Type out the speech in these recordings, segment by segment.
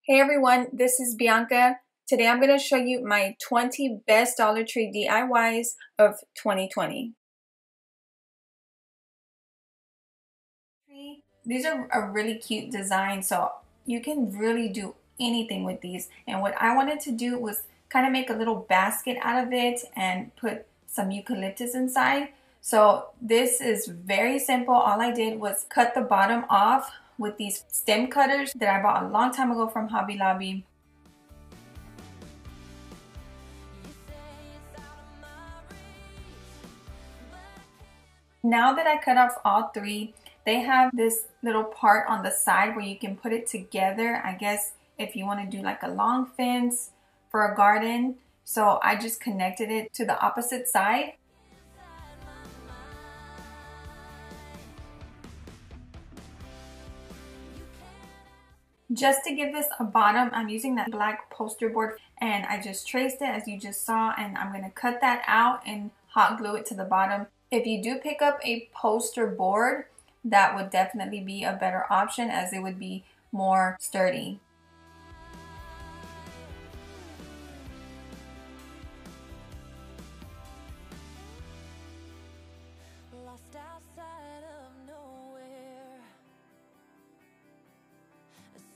Hey everyone, this is Bianca. Today I'm going to show you my 20 best Dollar Tree DIYs of 2020. These are a really cute design, so you can really do anything with these. And what I wanted to do was kind of make a little basket out of it and put some eucalyptus inside. So this is very simple. All I did was cut the bottom off with these stem cutters that I bought a long time ago from Hobby Lobby. Now that I cut off all three, they have this little part on the side where you can put it together. I guess if you want to do like a long fence for a garden. So I just connected it to the opposite side. Just to give this a bottom, I'm using that black poster board and I just traced it as you just saw, and I'm going to cut that out and hot glue it to the bottom. If you do pick up a poster board, that would definitely be a better option as it would be more sturdy.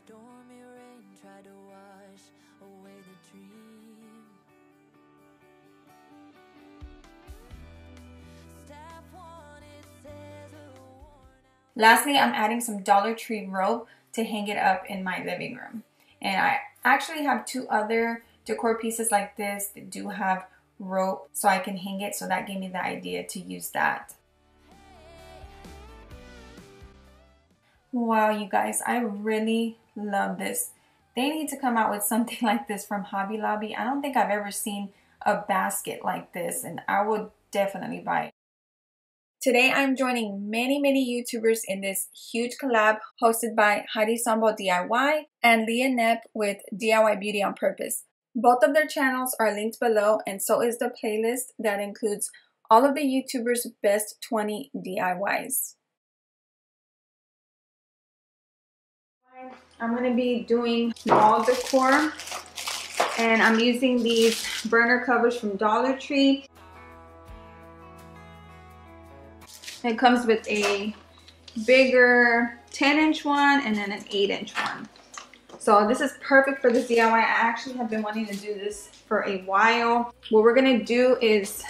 Stormy rain tried to wash away the dream. Staff wanted scissors. Lastly, I'm adding some Dollar Tree rope to hang it up in my living room. And I actually have two other decor pieces like this that do have rope so I can hang it, so that gave me the idea to use that. Wow, you guys, I really love this. They need to come out with something like this from Hobby Lobby. I don't think I've ever seen a basket like this, and I would definitely buy it. Today I'm joining many YouTubers in this huge collab hosted by Heidi Sambo DIY and Leah Knepp with DIY Beauty on Purpose. Both of their channels are linked below, and so is the playlist that includes all of the YouTubers' best 20 DIYs. I'm going to be doing wall decor, and I'm using these burner covers from Dollar Tree. It comes with a bigger 10-inch one and then an 8-inch one. So this is perfect for this DIY. I actually have been wanting to do this for a while. What we're going to do is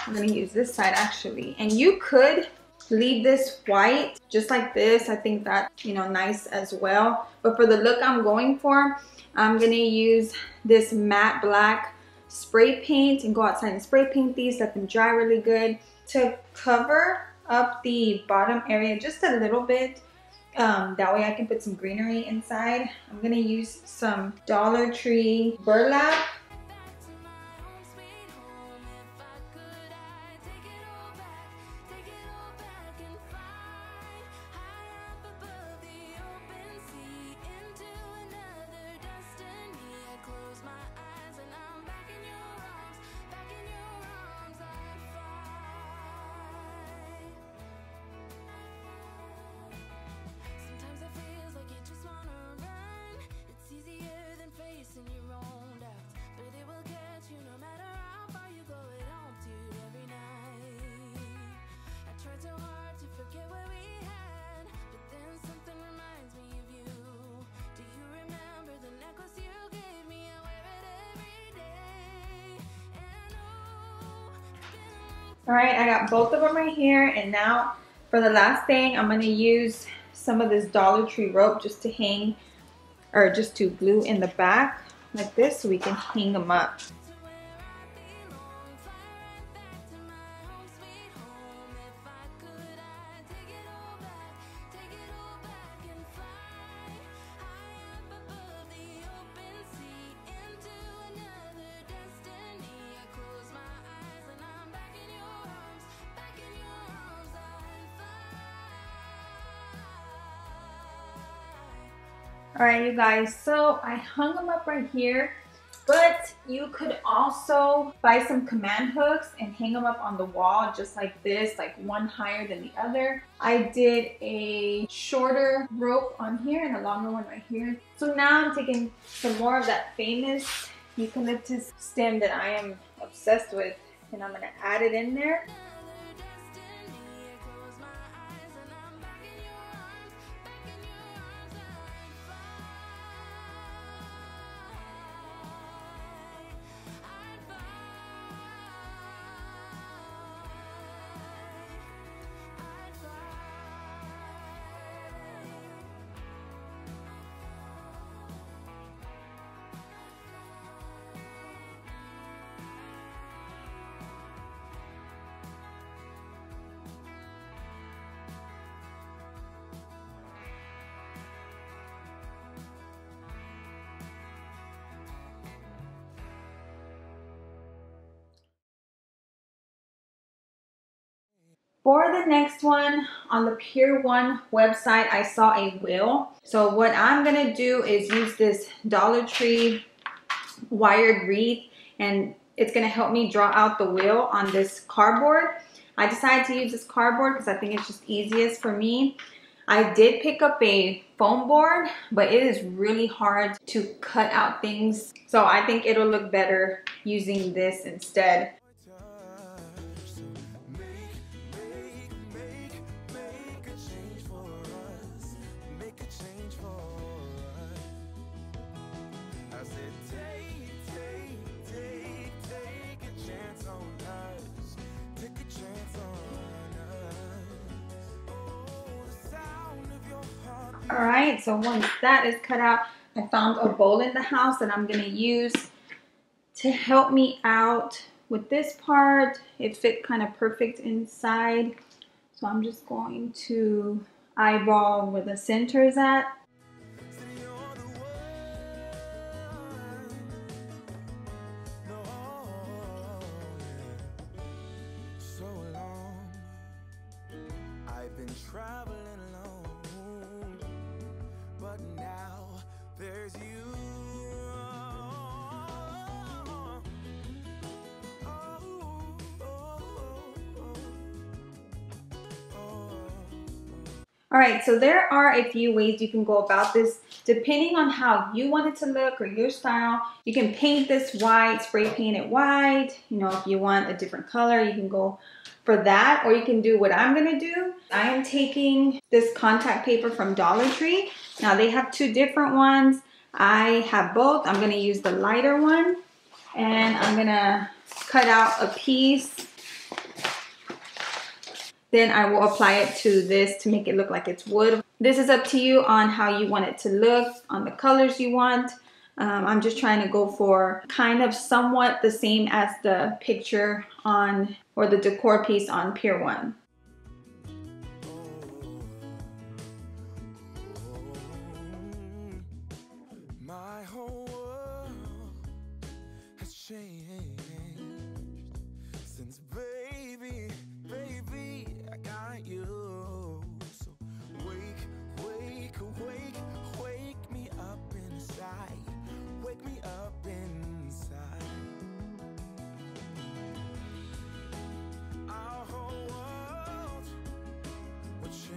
I'm going to use this side actually, and you could leave this white just like this. I think that's, nice as well. But for the look I'm going for, I'm gonna use this matte black spray paint and go outside and spray paint these. Let them dry really good to cover up the bottom area just a little bit. That way I can put some greenery inside. I'm gonna use some Dollar Tree burlap. All right, I got both of them right here, and now for the last thing, I'm gonna use some of this Dollar Tree rope just to hang, or just to glue in the back like this so we can hang them up. All right, you guys, so I hung them up right here. But you could also buy some command hooks and hang them up on the wall just like this, like one higher than the other. I did a shorter rope on here and a longer one right here. So now I'm taking some more of that famous eucalyptus stem that I am obsessed with, and I'm gonna add it in there. For the next one, on the Pier 1 website, I saw a wheel. So what I'm gonna do is use this Dollar Tree wired wreath, and it's gonna help me draw out the wheel on this cardboard. I decided to use this cardboard because I think it's just easiest for me. I did pick up a foam board, but it is really hard to cut out things. So I think it'll look better using this instead. Alright, so once that is cut out, I found a bowl in the house that I'm going to use to help me out with this part. It fit kind of perfect inside. So I'm just going to eyeball where the center is at. I've been traveling alone, but now there's you. Alright, so there are a few ways you can go about this depending on how you want it to look or your style. You can paint this white, spray paint it white. You know, if you want a different color, you can go for that, or you can do what I'm gonna do. I am taking this contact paper from Dollar Tree. Now they have two different ones. I have both. I'm gonna use the lighter one, and I'm gonna cut out a piece. Then I will apply it to this to make it look like it's wood. This is up to you on how you want it to look, on the colors you want. I'm just trying to go for kind of somewhat the same as the picture on, or the decor piece on Pier 1. My whole world has changed since baby, I got you. So wake me up inside. Wake me up inside. Our whole world will change.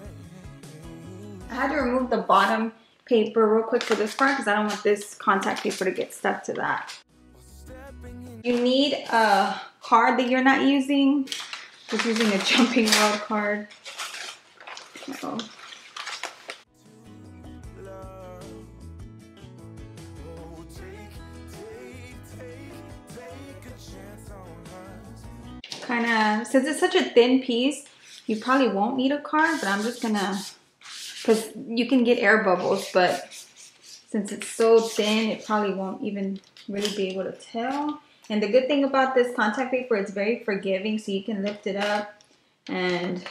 I had to remove the bottom paper real quick for this part because I don't want this contact paper to get stuck to that. You need a card that you're not using. Just using a Jumping World card. So. Kind of, since it's such a thin piece, you probably won't need a card, but I'm just gonna, because you can get air bubbles, but since it's so thin, it probably won't even really be able to tell. And the good thing about this contact paper, it's very forgiving, so you can lift it up and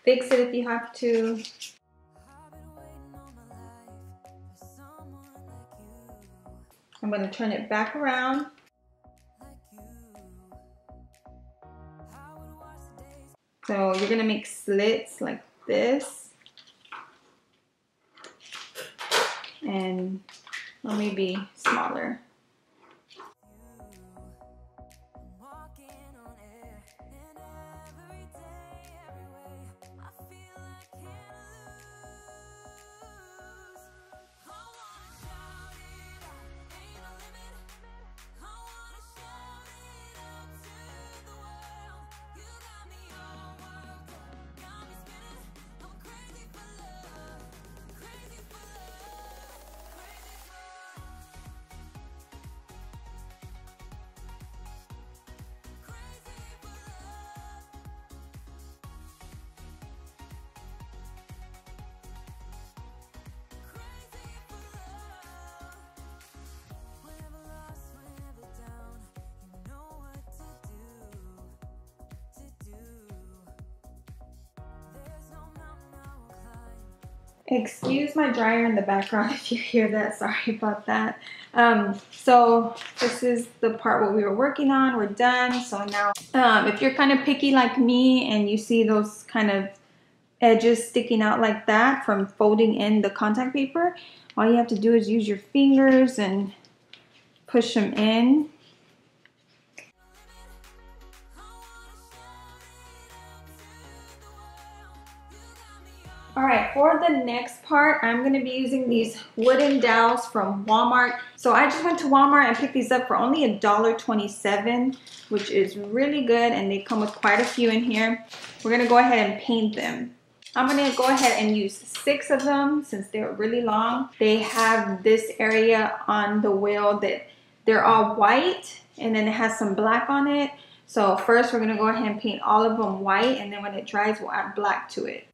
fix it if you have to. I'm going to turn it back around. So you're going to make slits like this. And, or maybe smaller. Excuse my dryer in the background if you hear that. Sorry about that. So this is the part what we were working on. We're done. So now if you're kind of picky like me and you see those kind of edges sticking out like that from folding in the contact paper, all you have to do is use your fingers and push them in. Alright, for the next part, I'm going to be using these wooden dowels from Walmart. So I just went to Walmart and picked these up for only $1.27, which is really good, and they come with quite a few in here. We're going to go ahead and paint them. I'm going to go ahead and use 6 of them since they're really long. They have this area on the wheel that they're all white, and then it has some black on it. So first we're going to go ahead and paint all of them white, and then when it dries we'll add black to it.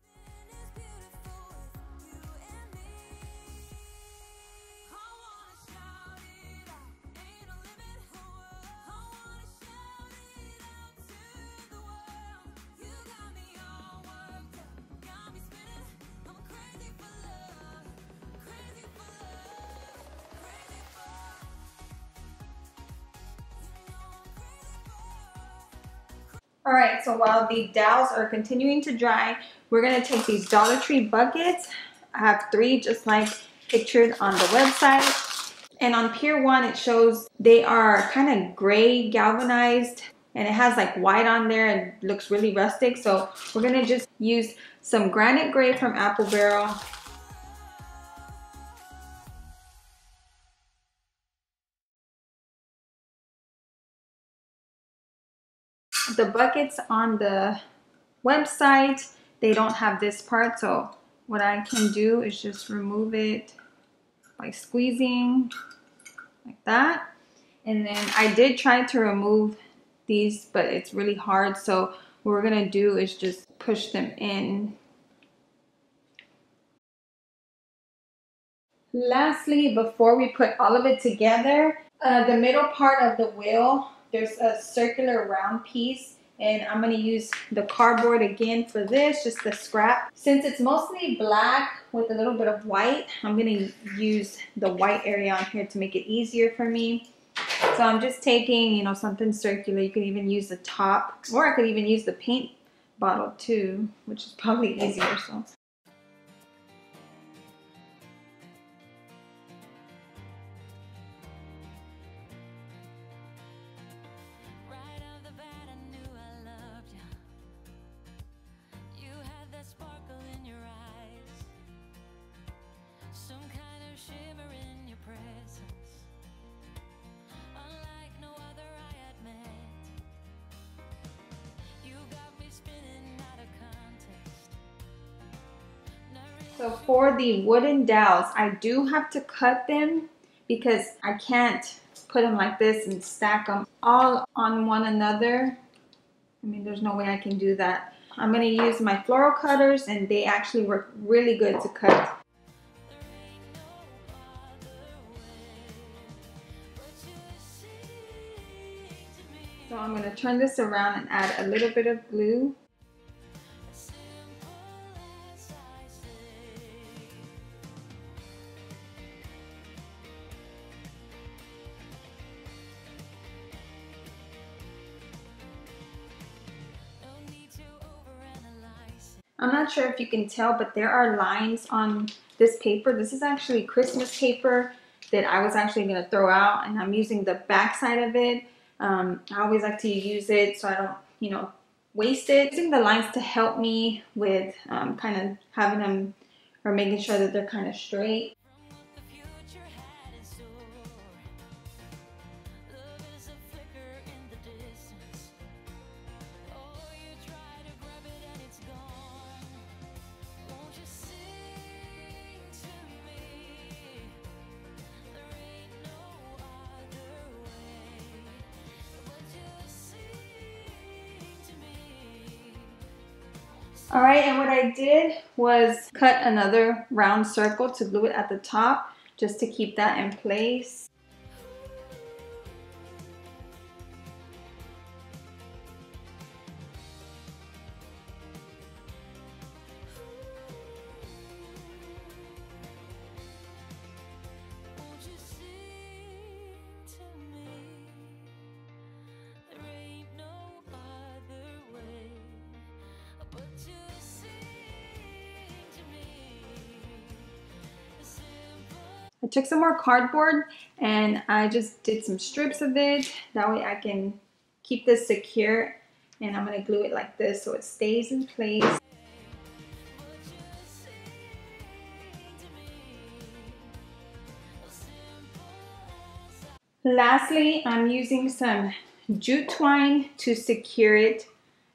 Alright, so while the dowels are continuing to dry, we're going to take these Dollar Tree buckets. I have 3 just like pictured on the website. And on Pier 1 it shows they are kind of gray galvanized, and it has like white on there and looks really rustic. So we're going to just use some granite gray from Apple Barrel. The buckets on the website, they don't have this part, so what I can do is just remove it by squeezing like that. And then I did try to remove these, but it's really hard, so what we're gonna do is just push them in. Lastly, before we put all of it together, the middle part of the wheel, there's a circular round piece, and I'm going to use the cardboard again for this, just the scrap. Since it's mostly black with a little bit of white, I'm going to use the white area on here to make it easier for me. So I'm just taking, you know, something circular. You could even use the top, or I could even use the paint bottle too, which is probably easier. So. So for the wooden dowels, I do have to cut them because I can't put them like this and stack them all on one another. I mean, there's no way I can do that. I'm going to use my floral cutters, and they actually work really good to cut. So I'm going to turn this around and add a little bit of glue. I'm not sure if you can tell, but there are lines on this paper. This is actually Christmas paper that I was actually going to throw out, and I'm using the back side of it. I always like to use it so I don't, you know, waste it. Using the lines to help me with kind of having them, or making sure that they're kind of straight. Alright, and what I did was cut another round circle to glue it at the top just to keep that in place. took some more cardboard and I just did some strips of it. That way I can keep this secure, and I'm gonna glue it like this so it stays in place. Lastly, I'm using some jute twine to secure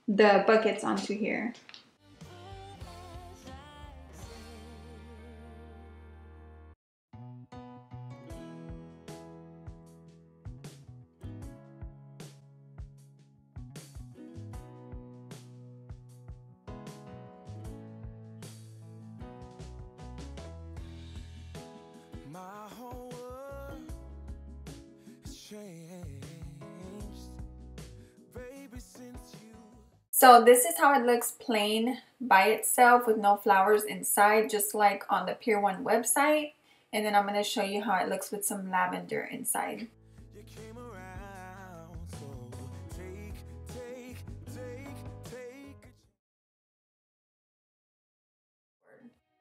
the buckets onto here. My whole world has changed, baby, since you. So this is how it looks plain by itself with no flowers inside, just like on the Pier 1 website. And then I'm going to show you how it looks with some lavender inside. You came around, so take.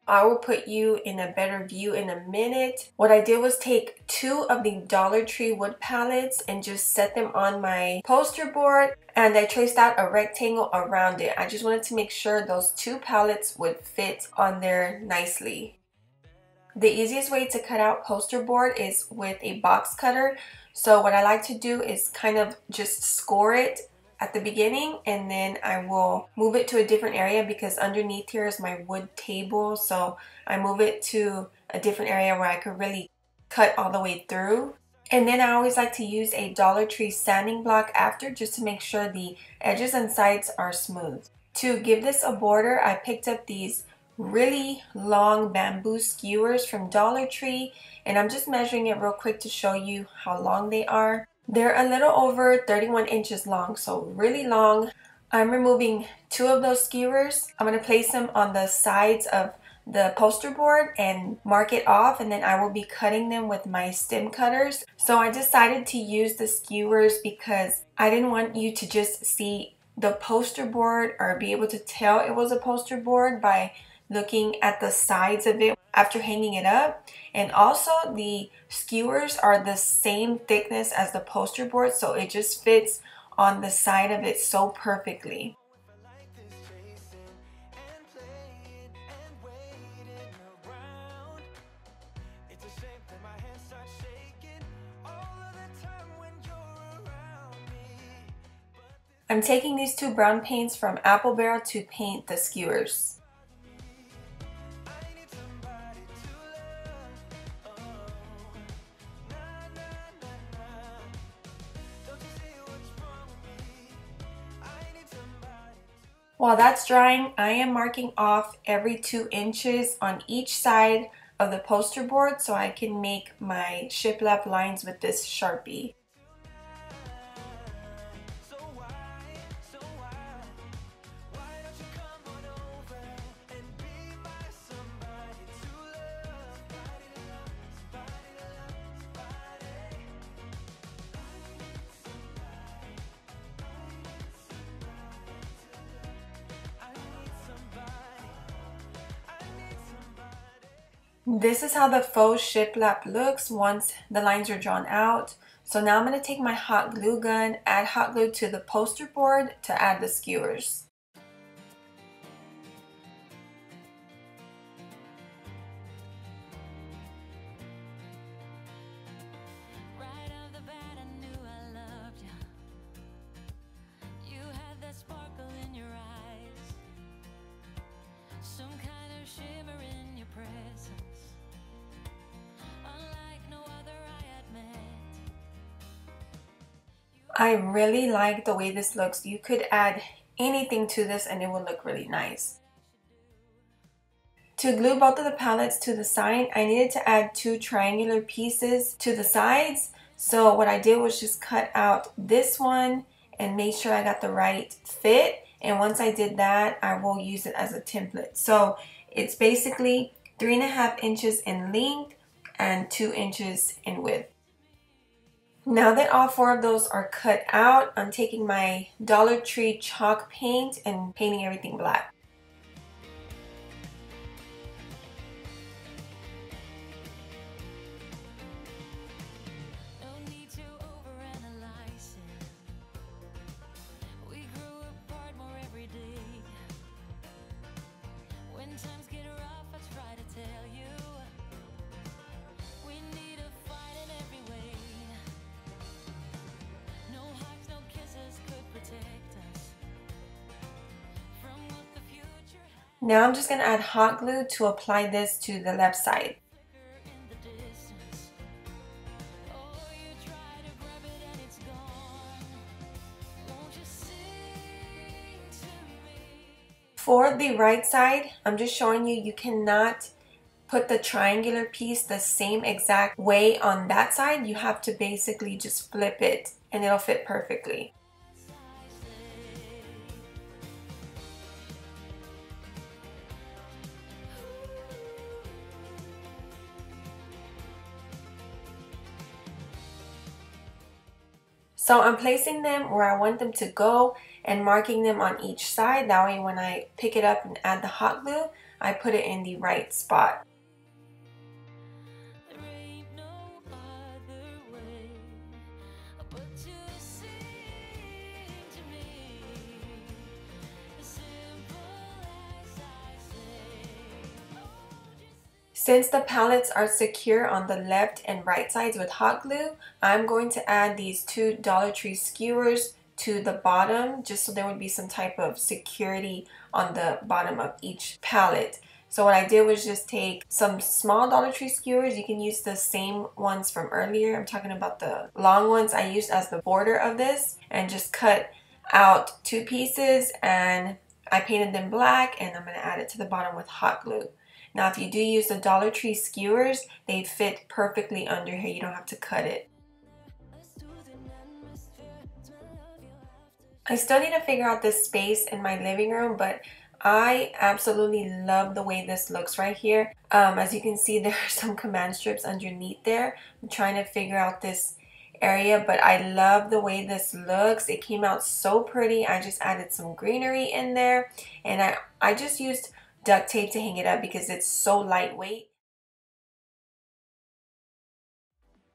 I will put you in a better view in a minute. What I did was take 2 of the Dollar Tree wood pallets and just set them on my poster board, and I traced out a rectangle around it. I just wanted to make sure those 2 pallets would fit on there nicely. The easiest way to cut out poster board is with a box cutter. So what I like to do is kind of just score it at the beginning, and then I will move it to a different area because underneath here is my wood table, so I move it to a different area where I could really cut all the way through. And then I always like to use a Dollar Tree sanding block after, just to make sure the edges and sides are smooth. To give this a border, I picked up these really long bamboo skewers from Dollar Tree, and I'm just measuring it real quick to show you how long they are. They're a little over 31 inches long, so really long. I'm removing 2 of those skewers. I'm going to place them on the sides of the poster board and mark it off, and then I will be cutting them with my stem cutters. So I decided to use the skewers because I didn't want you to just see the poster board or be able to tell it was a poster board by looking at the sides of it after hanging it up. And also the skewers are the same thickness as the poster board, so it just fits on the side of it so perfectly. I'm taking these 2 brown paints from Apple Barrel to paint the skewers. While that's drying, I am marking off every 2 inches on each side of the poster board so I can make my shiplap lines with this Sharpie. This is how the faux shiplap looks once the lines are drawn out. So now I'm going to take my hot glue gun, add hot glue to the poster board to add the skewers. I really like the way this looks. You could add anything to this and it will look really nice. To glue both of the palettes to the side, I needed to add 2 triangular pieces to the sides. So what I did was just cut out this one and make sure I got the right fit. And once I did that, I will use it as a template. So it's basically 3.5 inches in length and 2 inches in width. Now that all 4 of those are cut out, I'm taking my Dollar Tree chalk paint and painting everything black. Now I'm just going to add hot glue to apply this to the left side. For the right side, I'm just showing you cannot put the triangular piece the same exact way on that side. You have to basically just flip it and it'll fit perfectly. So I'm placing them where I want them to go and marking them on each side. That way when I pick it up and add the hot glue, I put it in the right spot. Since the palettes are secure on the left and right sides with hot glue, I'm going to add these two Dollar Tree skewers to the bottom just so there would be some type of security on the bottom of each palette. So what I did was just take some small Dollar Tree skewers. You can use the same ones from earlier. I'm talking about the long ones I used as the border of this, and just cut out two pieces and I painted them black, and I'm going to add it to the bottom with hot glue. Now if you do use the Dollar Tree skewers, they fit perfectly under here. You don't have to cut it. I still need to figure out this space in my living room, but I absolutely love the way this looks right here. As you can see, there are some command strips underneath there. I'm trying to figure out this area, but I love the way this looks. It came out so pretty. I just added some greenery in there, and I just used duct tape to hang it up because it's so lightweight.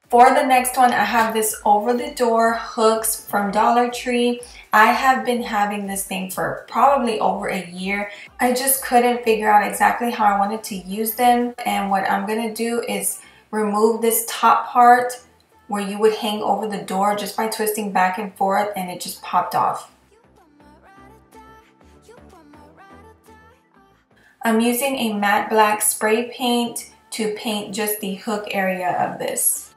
For the next one, I have this over the door hooks from Dollar Tree. I have been having this thing for probably over a year. I just couldn't figure out exactly how I wanted to use them, and what I'm gonna do is remove this top part where you would hang over the door just by twisting back and forth, and it just popped off. I'm using a matte black spray paint to paint just the hook area of this.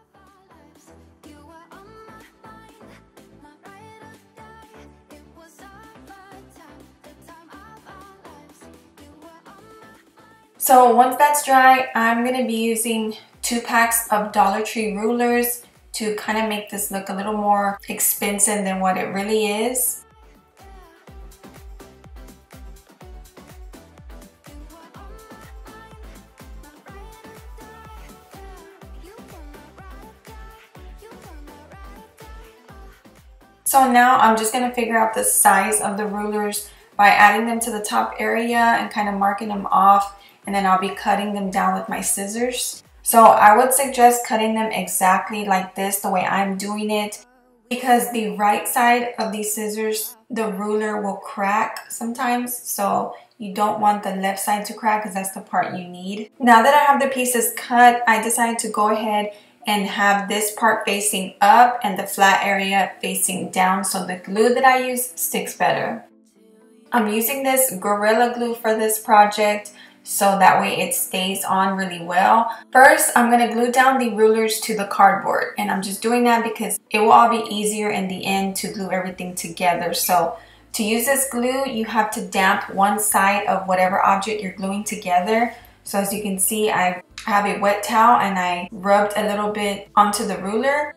So once that's dry, I'm going to be using 2 packs of Dollar Tree rulers to kind of make this look a little more expensive than what it really is. So now I'm just going to figure out the size of the rulers by adding them to the top area and kind of marking them off, and then I'll be cutting them down with my scissors. So I would suggest cutting them exactly like this, the way I'm doing it, because the right side of these scissors, the ruler will crack sometimes, so you don't want the left side to crack because that's the part you need. Now that I have the pieces cut, I decided to go ahead and have this part facing up and the flat area facing down so the glue that I use sticks better. I'm using this Gorilla Glue for this project so that way it stays on really well. First, I'm going to glue down the rulers to the cardboard, and I'm just doing that because it will all be easier in the end to glue everything together. So to use this glue, you have to damp one side of whatever object you're gluing together. So as you can see, I have a wet towel and I rubbed a little bit onto the ruler.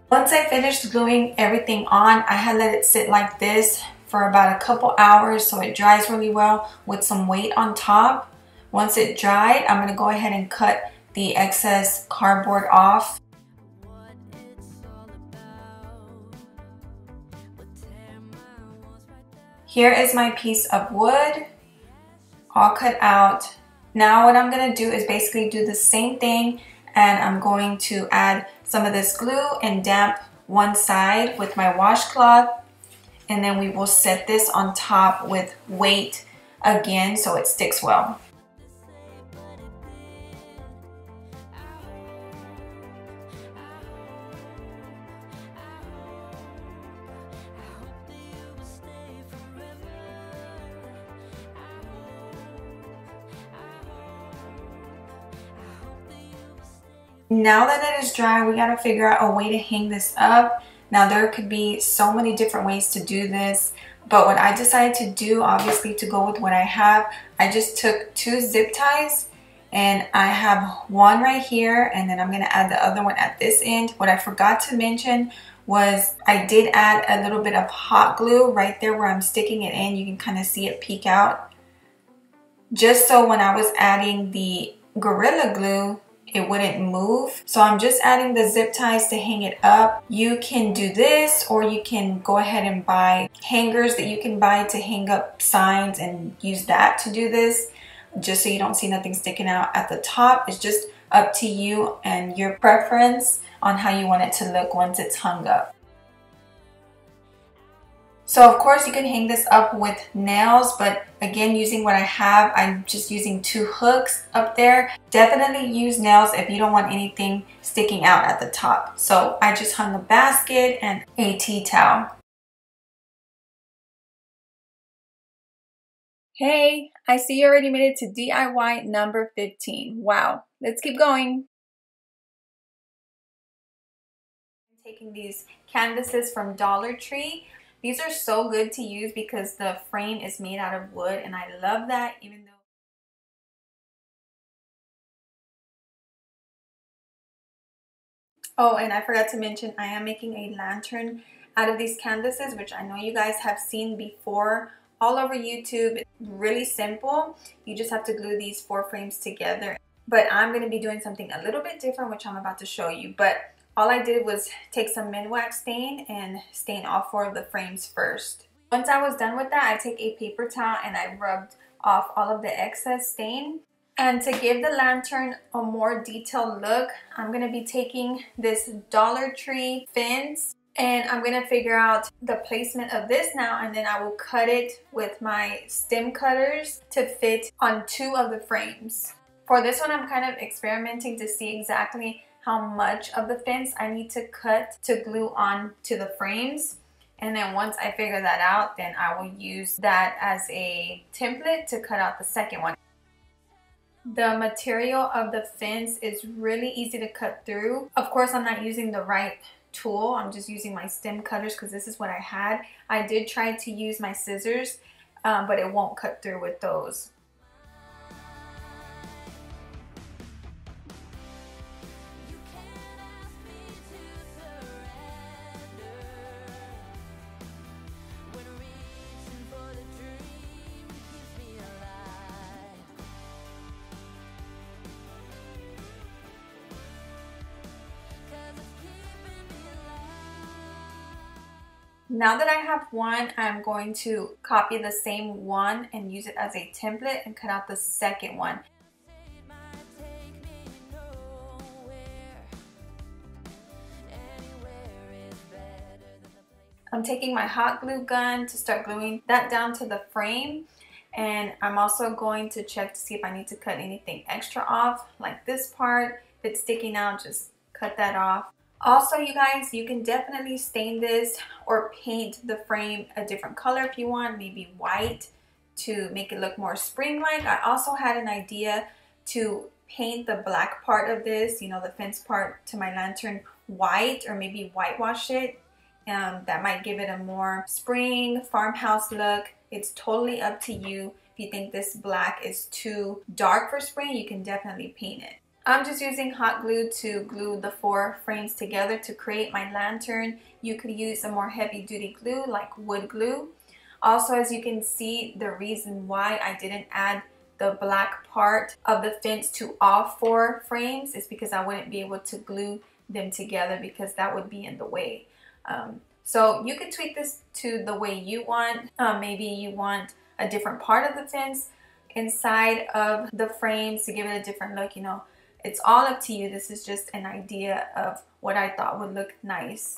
Once I finished gluing everything on, I had let it sit like this for about a couple hours so it dries really well with some weight on top. Once it dried, I'm going to go ahead and cut the excess cardboard off. Here is my piece of wood, all cut out. Now what I'm going to do is basically do the same thing And I'm going to add some of this glue and damp one side with my washcloth. And then we will set this on top with weight again so it sticks well. Now that it is dry, we gotta figure out a way to hang this up. Now there could be so many different ways to do this, but what I decided to do, obviously to go with what I have, I just took 2 zip ties and I have one right here, and then I'm gonna add the other one at this end. What I forgot to mention was I did add a little bit of hot glue right there where I'm sticking it in. You can kind of see it peek out. Just so when I was adding the Gorilla Glue, it wouldn't move. So I'm just adding the zip ties to hang it up. You can do this, or you can go ahead and buy hangers that you can buy to hang up signs and use that to do this, just so you don't see nothing sticking out at the top. It's just up to you and your preference on how you want it to look once it's hung up. So of course you can hang this up with nails, but again, using what I have, I'm just using 2 hooks up there. Definitely use nails if you don't want anything sticking out at the top. So I just hung a basket and a tea towel. Hey, I see you already made it to DIY number 15. Wow, let's keep going. I'm taking these canvases from Dollar Tree. These are so good to use because the frame is made out of wood, and I love that, even though oh, and I forgot to mention, I am making a lantern out of these canvases, which I know you guys have seen before all over YouTube. It's really simple. You just have to glue these 4 frames together. But I'm going to be doing something a little bit different, which I'm about to show you. But all I did was take some Minwax stain and stain all 4 of the frames first. Once I was done with that, I take a paper towel and I rubbed off all of the excess stain. And to give the lantern a more detailed look, I'm going to be taking this Dollar Tree fence and I'm going to figure out the placement of this now, and then I will cut it with my stem cutters to fit on 2 of the frames. For this one, I'm kind of experimenting to see exactly how much of the fence I need to cut to glue on to the frames. And then once I figure that out, then I will use that as a template to cut out the second one. The material of the fence is really easy to cut through. Of course, I'm not using the right tool. I'm just using my stem cutters because this is what I had. I did try to use my scissors, but it won't cut through with those. Now that I have one, I'm going to copy the same one and use it as a template and cut out the second one. I'm taking my hot glue gun to start gluing that down to the frame, and I'm also going to check to see if I need to cut anything extra off, like this part. If it's sticking out, just cut that off. Also, you guys, you can definitely stain this or paint the frame a different color if you want, maybe white, to make it look more spring-like. I also had an idea to paint the black part of this, you know, the fence part to my lantern, white, or maybe whitewash it. That might give it a more spring farmhouse look. It's totally up to you. If you think this black is too dark for spring, you can definitely paint it. I'm just using hot glue to glue the 4 frames together to create my lantern. You could use a more heavy duty glue like wood glue. Also, as you can see, the reason why I didn't add the black part of the fence to all 4 frames is because I wouldn't be able to glue them together because that would be in the way. So you could tweak this to the way you want. Maybe you want a different part of the fence inside of the frames to give it a different look, you know. It's all up to you. This is just an idea of what I thought would look nice.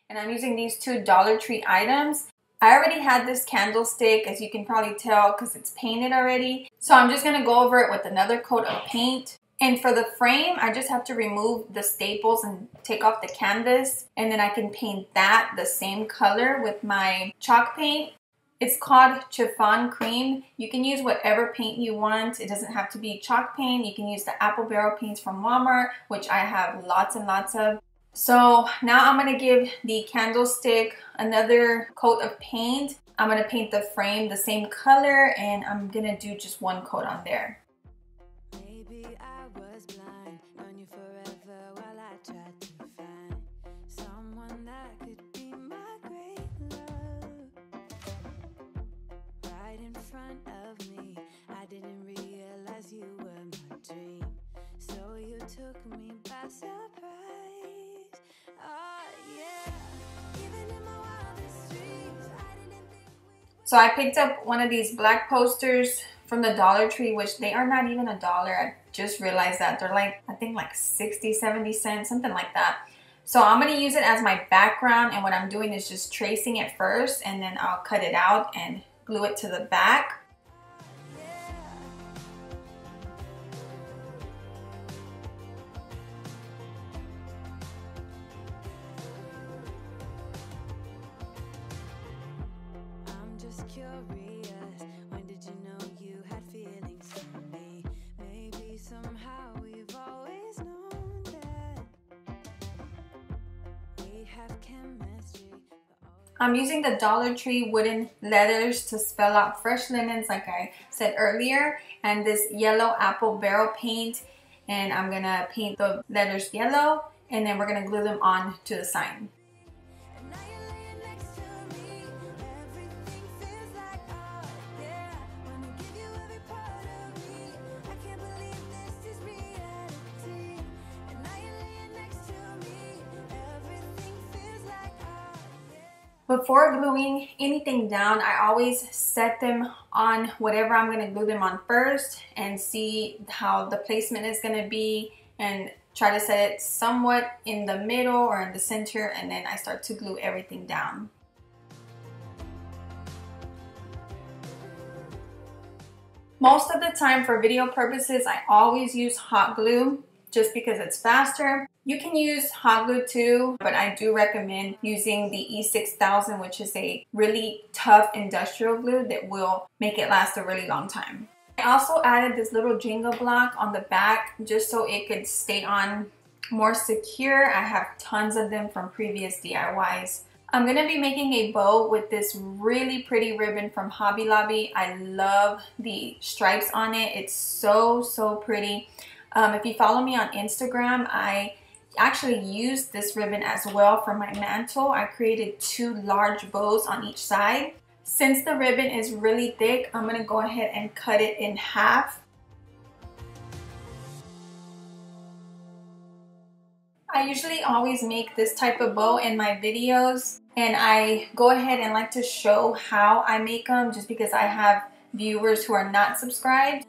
And I'm using these two Dollar Tree items. I already had this candlestick, as you can probably tell, because it's painted already. So I'm just gonna go over it with another coat of paint. And for the frame, I just have to remove the staples and take off the canvas. And then I can paint that the same color with my chalk paint. It's called Chiffon Cream. You can use whatever paint you want. It doesn't have to be chalk paint. You can use the apple barrel paints from Walmart, which I have lots and lots of. So now I'm going to give the candlestick another coat of paint. I'm going to paint the frame the same color, and I'm going to do just one coat on there. Maybe I was blind, known you forever while I tried to find someone that could be my great love. Right in front of me, I didn't realize you were my dream. So you took me by surprise. So I picked up one of these black posters from the Dollar Tree, which they are not even $1. I just realized that. They're like, I think like 60, 70 cents, something like that. So I'm going to use it as my background, and what I'm doing is just tracing it first, and then I'll cut it out and glue it to the back. Curious, when did you know you had feelings for me? Maybe somehow we've always known that we have chemistry. I'm using the Dollar Tree wooden letters to spell out fresh lemons, like I said earlier, and this yellow apple barrel paint, and I'm gonna paint the letters yellow, and then we're gonna glue them on to the sign. Before gluing anything down, I always set them on whatever I'm going to glue them on first and see how the placement is going to be, and try to set it somewhat in the middle or in the center, and then I start to glue everything down. Most of the time for video purposes, I always use hot glue just because it's faster. You can use hot glue too, but I do recommend using the E6000, which is a really tough industrial glue that will make it last a really long time. I also added this little Jenga block on the back just so it could stay on more secure. I have tons of them from previous DIYs. I'm going to be making a bow with this really pretty ribbon from Hobby Lobby. I love the stripes on it. It's so pretty. If you follow me on Instagram, I actually used this ribbon as well for my mantle. I created 2 large bows on each side. Since the ribbon is really thick, I'm going to go ahead and cut it in half. I usually always make this type of bow in my videos, and I go ahead and like to show how I make them just because I have viewers who are not subscribed.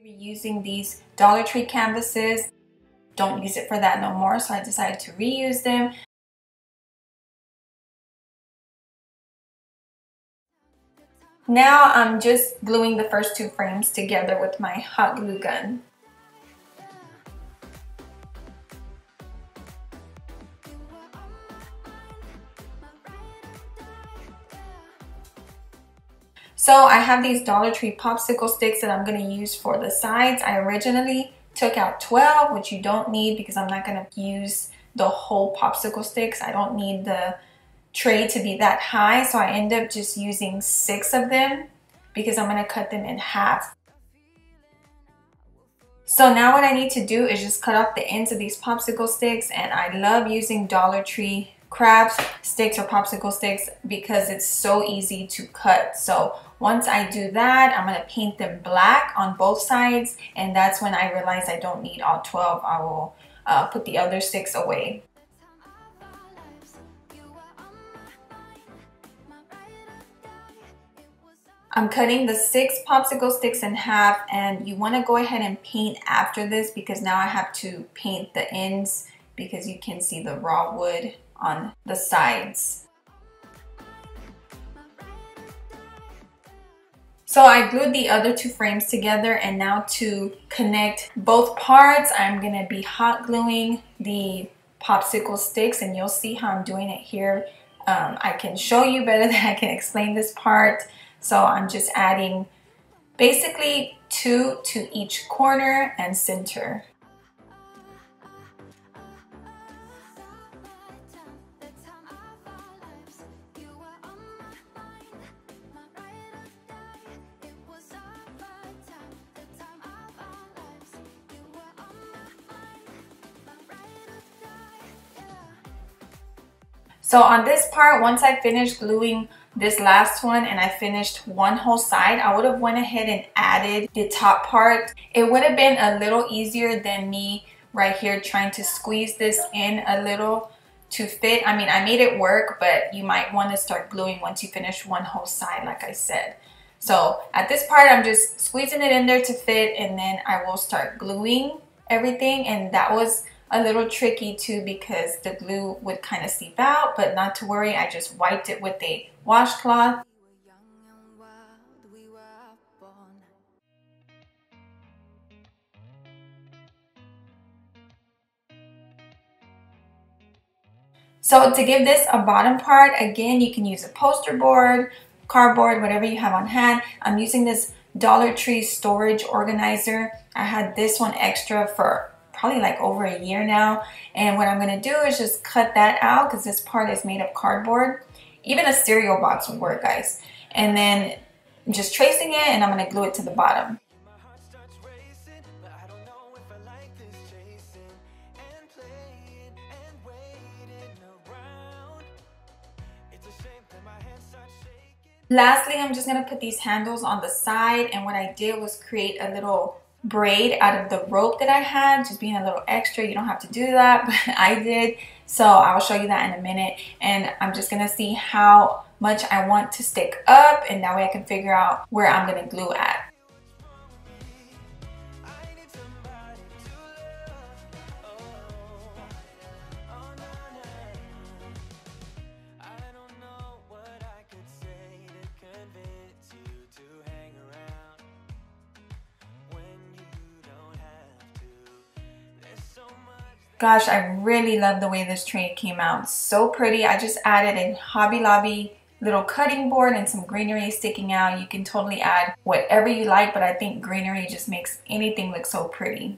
Reusing these Dollar Tree canvases. Don't use it for that no more, so I decided to reuse them. Now I'm just gluing the first two frames together with my hot glue gun. So I have these Dollar Tree popsicle sticks that I'm going to use for the sides. I originally took out 12, which you don't need because I'm not going to use the whole popsicle sticks. I don't need the tray to be that high, so I end up just using 6 of them because I'm going to cut them in half. So now what I need to do is just cut off the ends of these popsicle sticks, and I love using Dollar Tree crafts sticks or popsicle sticks because it's so easy to cut. So once I do that, I'm going to paint them black on both sides, and that's when I realize I don't need all 12. I will put the other 6 away. I'm cutting the 6 popsicle sticks in half, and you want to go ahead and paint after this because now I have to paint the ends because you can see the raw wood on the sides. So I glued the other 2 frames together, and now to connect both parts, I'm going to be hot gluing the popsicle sticks, and you'll see how I'm doing it here. I can show you better than I can explain this part. So I'm just adding basically 2 to each corner and center. So on this part, once I finished gluing this last one and I finished one whole side, I would have went ahead and added the top part. It would have been a little easier than me right here trying to squeeze this in a little to fit. I mean, I made it work, but you might want to start gluing once you finish one whole side, like I said. So at this part, I'm just squeezing it in there to fit, and then I will start gluing everything. And that was a little tricky too because the glue would kind of seep out, but not to worry, I just wiped it with a washcloth. So to give this a bottom part, again, you can use a poster board, cardboard, whatever you have on hand. I'm using this Dollar Tree storage organizer. I had this one extra for probably like over a year now, and what I'm going to do is just cut that out because this part is made of cardboard. Even a cereal box would work, guys. And then just tracing it, and I'm going to glue it to the bottom. Lastly, I'm just going to put these handles on the side, and what I did was create a little braid out of the rope that I had, just being a little extra. You don't have to do that, but I did. So I'll show you that in a minute, and I'm just gonna see how much I want to stick up, and that way I can figure out where I'm gonna glue at. Gosh, I really love the way this tray came out. So pretty. I just added a Hobby Lobby little cutting board and some greenery sticking out. You can totally add whatever you like, but I think greenery just makes anything look so pretty.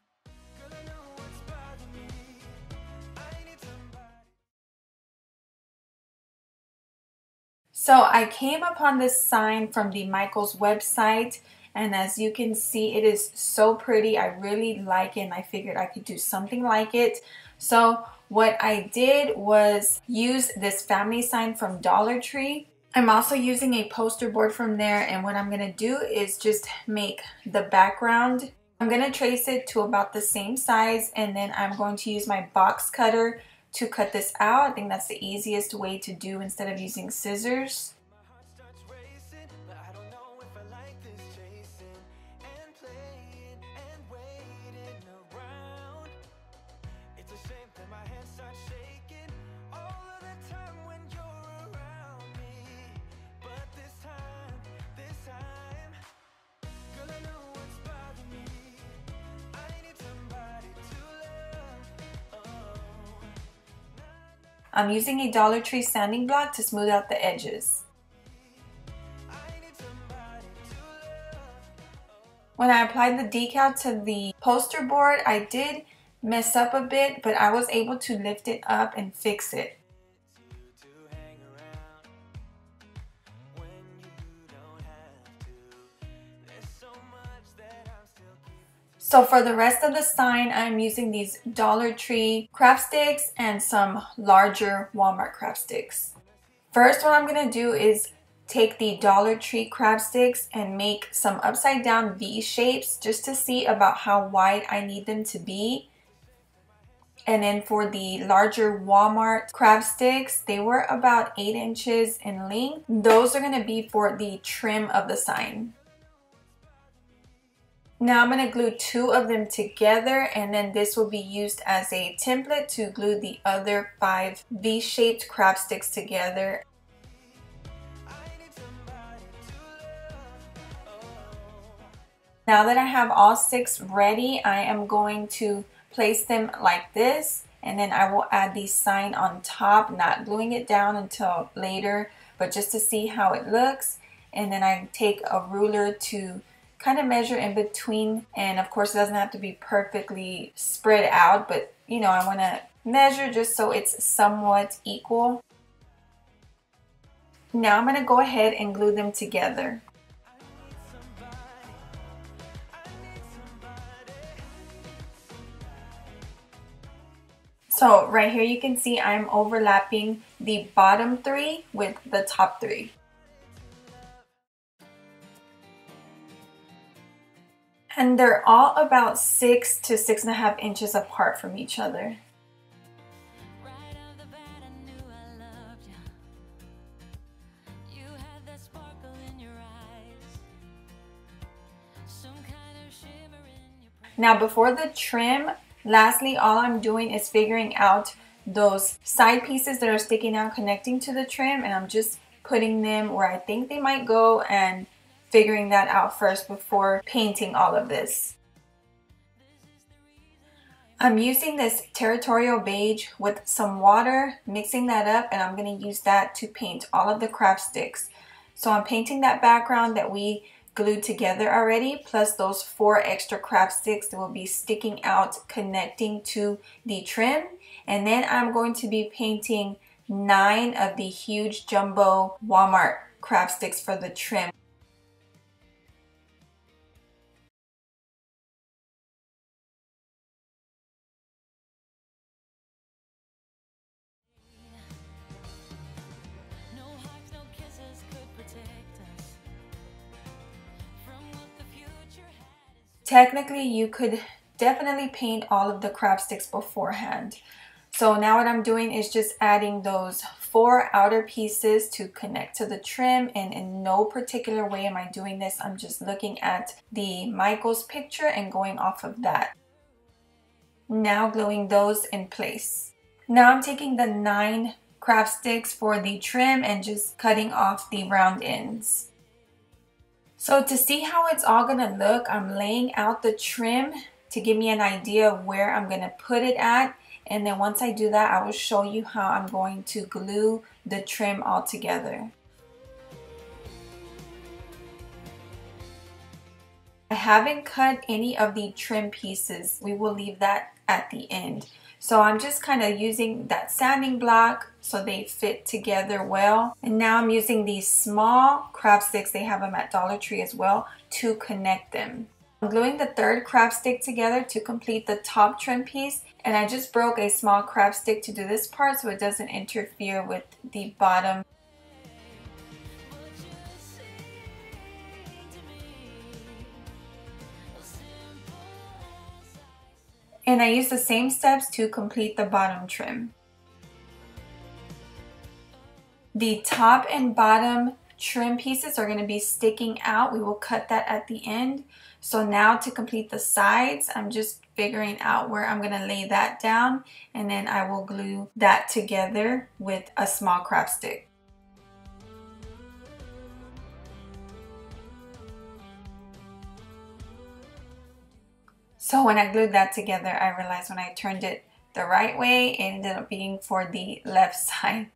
So I came upon this sign from the Michaels website, and as you can see, it is so pretty. I really like it, and I figured I could do something like it. So what I did was use this family sign from Dollar Tree. I'm also using a poster board from there, and what I'm going to do is just make the background. I'm going to trace it to about the same size, and then I'm going to use my box cutter to cut this out. I think that's the easiest way to do instead of using scissors. I'm using a Dollar Tree sanding block to smooth out the edges. When I applied the decal to the poster board, I did mess up a bit, but I was able to lift it up and fix it. So for the rest of the sign, I'm using these Dollar Tree craft sticks and some larger Walmart craft sticks. First, what I'm going to do is take the Dollar Tree craft sticks and make some upside down V shapes just to see about how wide I need them to be. And then for the larger Walmart craft sticks, they were about 8 inches in length. Those are going to be for the trim of the sign. Now I'm going to glue 2 of them together, and then this will be used as a template to glue the other 5 V-shaped craft sticks together. Now that I have all 6 ready, I am going to place them like this, and then I will add the sign on top, not gluing it down until later, but just to see how it looks. And then I take a ruler to kind of measure in between, and of course it doesn't have to be perfectly spread out, but you know, I want to measure just so it's somewhat equal. Now I'm going to go ahead and glue them together. So right here you can see I'm overlapping the bottom 3 with the top 3. And they're all about 6 to 6.5 inches apart from each other. Now before the trim, lastly, all I'm doing is figuring out those side pieces that are sticking out connecting to the trim, and I'm just putting them where I think they might go and figuring that out first before painting all of this. I'm using this Territorial Beige with some water, mixing that up, and I'm going to use that to paint all of the craft sticks. So I'm painting that background that we glued together already, plus those 4 extra craft sticks that will be sticking out connecting to the trim. And then I'm going to be painting 9 of the huge jumbo Walmart craft sticks for the trim. Technically, you could definitely paint all of the craft sticks beforehand. So now what I'm doing is just adding those 4 outer pieces to connect to the trim, and in no particular way am I doing this. I'm just looking at the Michaels picture and going off of that. Now gluing those in place. Now I'm taking the 9 craft sticks for the trim and just cutting off the round ends. So to see how it's all going to look, I'm laying out the trim to give me an idea of where I'm going to put it at. And then once I do that, I will show you how I'm going to glue the trim all together. I haven't cut any of the trim pieces. We will leave that at the end. So I'm just kind of using that sanding block so they fit together well. And now I'm using these small craft sticks, they have them at Dollar Tree as well, to connect them. I'm gluing the 3rd craft stick together to complete the top trim piece, and I just broke a small craft stick to do this part so it doesn't interfere with the bottom. And I use the same steps to complete the bottom trim. The top and bottom trim pieces are going to be sticking out. We will cut that at the end. So now to complete the sides, I'm just figuring out where I'm going to lay that down, and then I will glue that together with a small craft stick. So when I glued that together, I realized when I turned it the right way, it ended up being for the left side.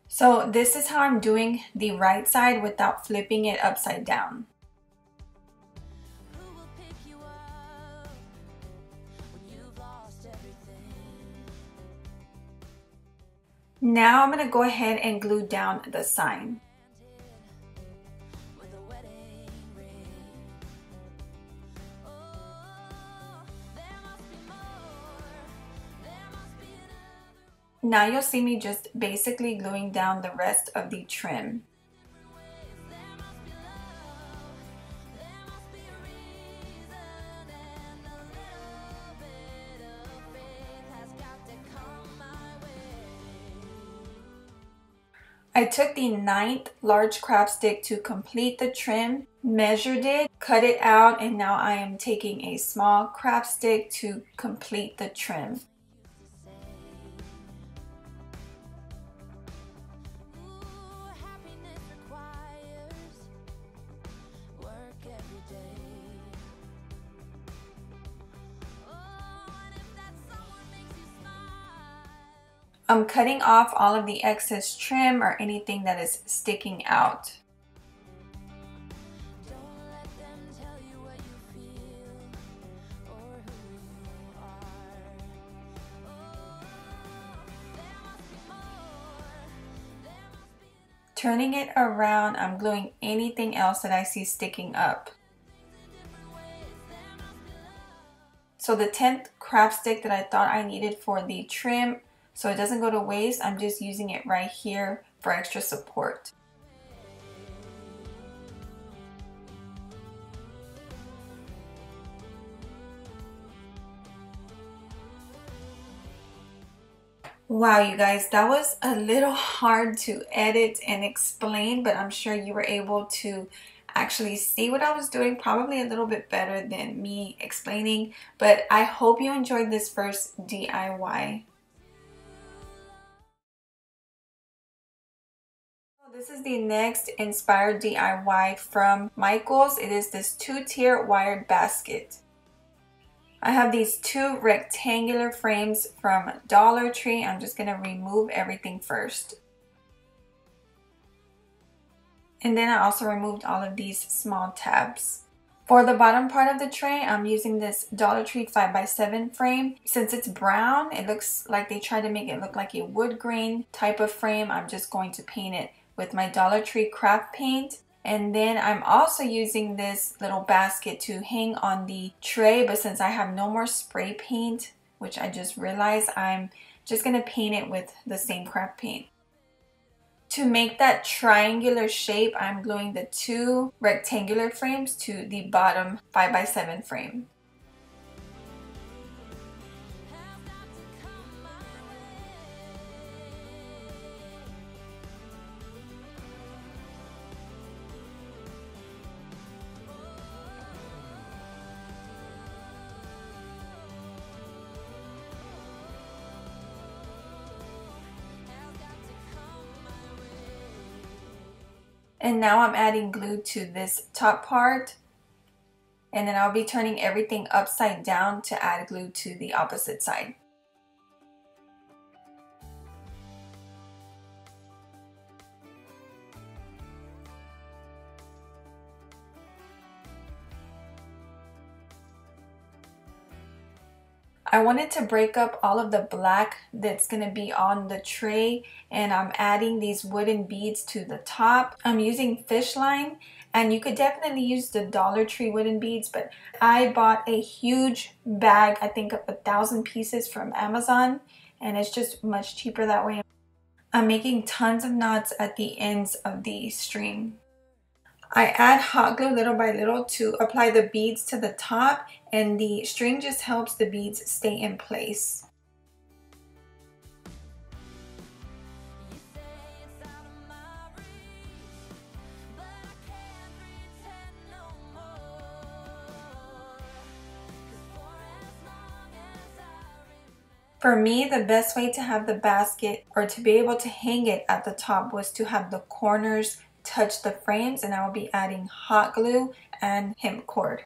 So this is how I'm doing the right side without flipping it upside down. Now I'm going to go ahead and glue down the sign. Now you'll see me just basically gluing down the rest of the trim. I took the 9th large craft stick to complete the trim, measured it, cut it out, and now I am taking a small craft stick to complete the trim. I'm cutting off all of the excess trim or anything that is sticking out. Turning it around, I'm gluing anything else that I see sticking up. So the 10th craft stick that I thought I needed for the trim, so it doesn't go to waste, I'm just using it right here for extra support. Wow, you guys, that was a little hard to edit and explain, but I'm sure you were able to actually see what I was doing, probably a little bit better than me explaining, but I hope you enjoyed this first DIY. This is the next inspired DIY from Michaels. It is this 2-tier wired basket. I have these 2 rectangular frames from Dollar Tree. I'm just going to remove everything first. And then I also removed all of these small tabs. For the bottom part of the tray, I'm using this Dollar Tree 5x7 frame. Since it's brown, it looks like they tried to make it look like a wood grain type of frame. I'm just going to paint it with my Dollar Tree craft paint. And then I'm also using this little basket to hang on the tray, but since I have no more spray paint, which I just realized, I'm just going to paint it with the same craft paint. To make that triangular shape, I'm gluing the 2 rectangular frames to the bottom 5x7 frame. And now I'm adding glue to this top part, and then I'll be turning everything upside down to add glue to the opposite side. I wanted to break up all of the black that's going to be on the tray, and I'm adding these wooden beads to the top. I'm using fish line, and you could definitely use the Dollar Tree wooden beads, but I bought a huge bag, I think of 1,000 pieces from Amazon, and it's just much cheaper that way. I'm making tons of knots at the ends of the string. I add hot glue little by little to apply the beads to the top, and the string just helps the beads stay in place. For me, the best way to have the basket or to be able to hang it at the top was to have the corners touch the frames, and I will be adding hot glue and hemp cord.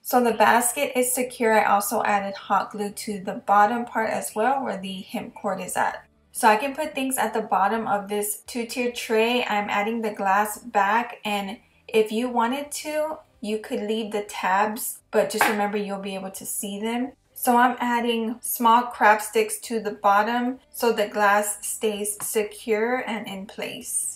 So the basket is secure. I also added hot glue to the bottom part as well where the hemp cord is at. So I can put things at the bottom of this two-tier tray. I'm adding the glass back, and if you wanted to, you could leave the tabs, but just remember you'll be able to see them. So I'm adding small crab sticks to the bottom so the glass stays secure and in place.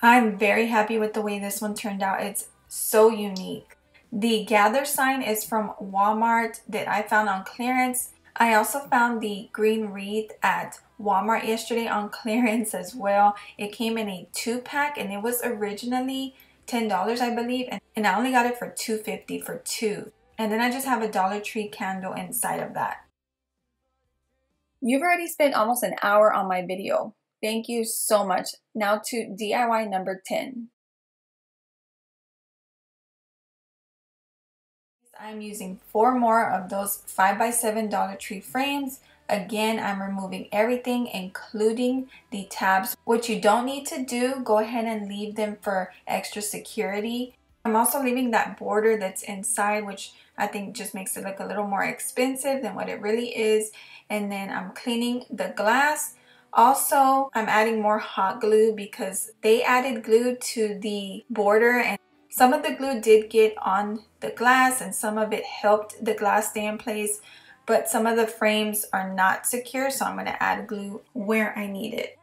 I'm very happy with the way this one turned out. It's so unique. The gather sign is from Walmart that I found on clearance. I also found the green wreath at Walmart yesterday on clearance as well. It came in a 2-pack and it was originally $10, I believe, and I only got it for $2.50 for 2. And then I just have a Dollar Tree candle inside of that. You've already spent almost an hour on my video. Thank you so much. Now to DIY number 10. I'm using 4 more of those 5x7 Dollar Tree frames. Again, I'm removing everything, including the tabs. What you don't need to do, go ahead and leave them for extra security. I'm also leaving that border that's inside, which I think just makes it look a little more expensive than what it really is. And then I'm cleaning the glass. Also, I'm adding more hot glue because they added glue to the border, and some of the glue did get on the glass and some of it helped the glass stay in place, but some of the frames are not secure, so I'm going to add glue where I need it.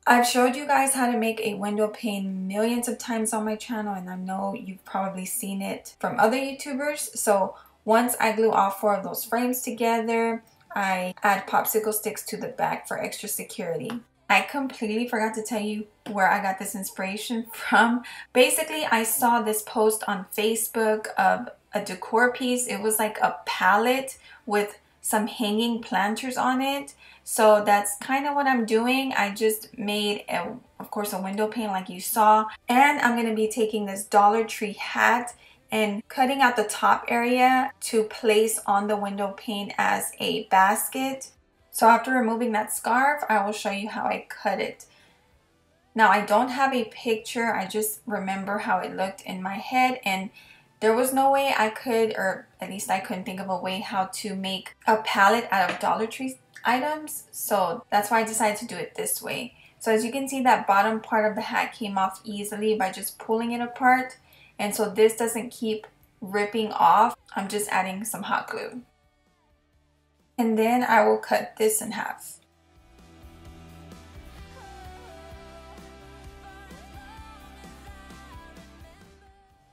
I've showed you guys how to make a window pane millions of times on my channel, and I know you've probably seen it from other YouTubers. So once I glue all 4 of those frames together, I add popsicle sticks to the back for extra security. I completely forgot to tell you where I got this inspiration from. Basically, I saw this post on Facebook of a decor piece. It was like a palette with some hanging planters on it. So that's kind of what I'm doing. I just made, of course, a window pane like you saw. And I'm going to be taking this Dollar Tree hat and cutting out the top area to place on the window pane as a basket. So after removing that scarf, I will show you how I cut it. Now I don't have a picture, I just remember how it looked in my head, and there was no way I could, or at least I couldn't think of a way how to make a palette out of Dollar Tree items. So that's why I decided to do it this way. So as you can see, that bottom part of the hat came off easily by just pulling it apart. And so this doesn't keep ripping off. I'm just adding some hot glue. And then I will cut this in half.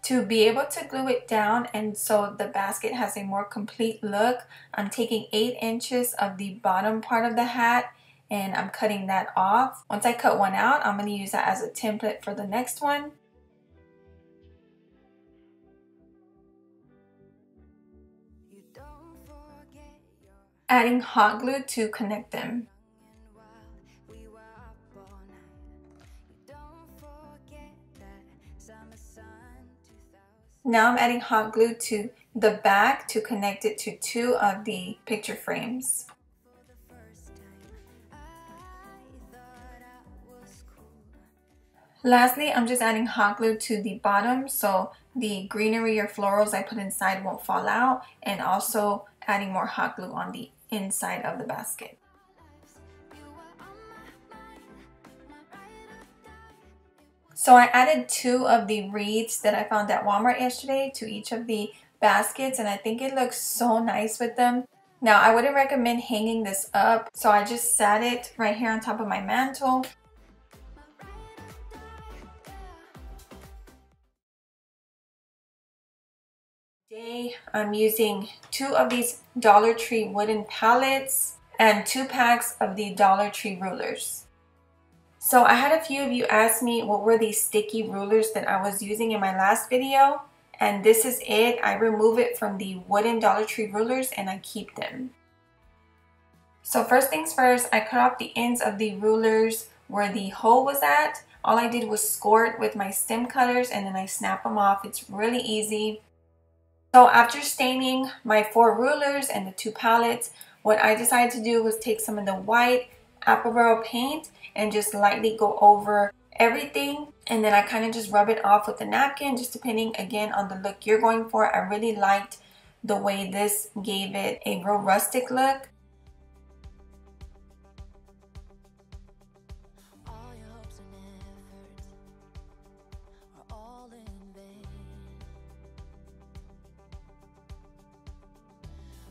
To be able to glue it down and so the basket has a more complete look, I'm taking 8 inches of the bottom part of the hat and I'm cutting that off. Once I cut one out, I'm going to use that as a template for the next one. Adding hot glue to connect them. Now I'm adding hot glue to the back to connect it to 2 of the picture frames. Lastly, I'm just adding hot glue to the bottom so the greenery or florals I put inside won't fall out, and also adding more hot glue on the inside of the basket. So I added 2 of the wreaths that I found at Walmart yesterday to each of the baskets, and I think it looks so nice with them. Now I wouldn't recommend hanging this up, so I just sat it right here on top of my mantle. Today I'm using 2 of these Dollar Tree wooden pallets and 2 packs of the Dollar Tree rulers. So I had a few of you ask me what were these sticky rulers that I was using in my last video, and this is it. I remove it from the wooden Dollar Tree rulers and I keep them. So first things first, I cut off the ends of the rulers where the hole was at. All I did was score it with my stem cutters and then I snap them off. It's really easy. So after staining my 4 rulers and the 2 palettes, what I decided to do was take some of the white apple barrel paint and just lightly go over everything, and then I kind of just rub it off with a napkin, just depending again on the look you're going for. I really liked the way this gave it a real rustic look. All your hopes and efforts are all in vain.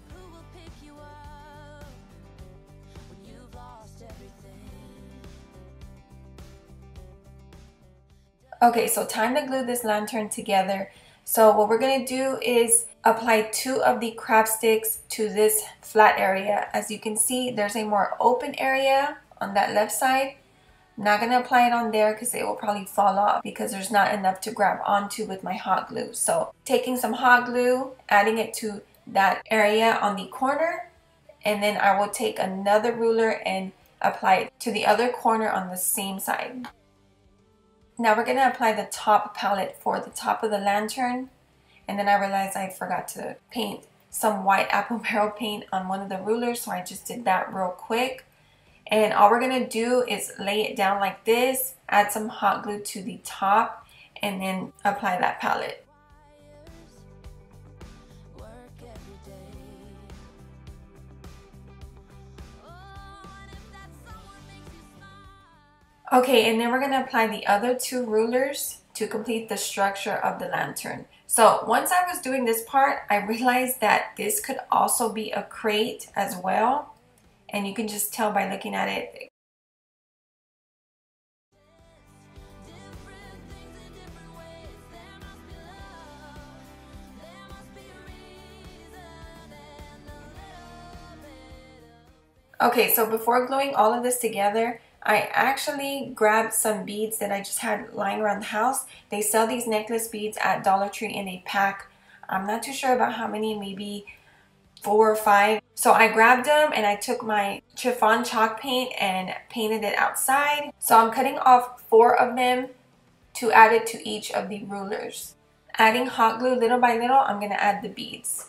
Who will pick you up when you've lost everything? Okay, so time to glue this lantern together. So what we're going to do is apply 2 of the craft sticks to this flat area. As you can see, there's a more open area on that left side. I'm not going to apply it on there because it will probably fall off because there's not enough to grab onto with my hot glue. So taking some hot glue, adding it to that area on the corner, and then I will take another ruler and apply it to the other corner on the same side. Now we're going to apply the top palette for the top of the lantern, and then I realized I forgot to paint some white apple barrel paint on one of the rulers, so I just did that real quick. And all we're going to do is lay it down like this, add some hot glue to the top, and then apply that palette. Work every day. Oh, and if that someone makes you smile. Okay, and then we're going to apply the other 2 rulers to complete the structure of the lantern. So once I was doing this part, I realized that this could also be a crate as well. And you can just tell by looking at it. Different things in different ways. There must be love. There must be a reason and a little bit of. Okay, so before gluing all of this together, I actually grabbed some beads that I just had lying around the house. They sell these necklace beads at Dollar Tree in a pack. I'm not too sure about how many, maybe 4 or 5. So I grabbed them and I took my chiffon chalk paint and painted it outside. So I'm cutting off 4 of them to add it to each of the rulers. Adding hot glue little by little, I'm going to add the beads.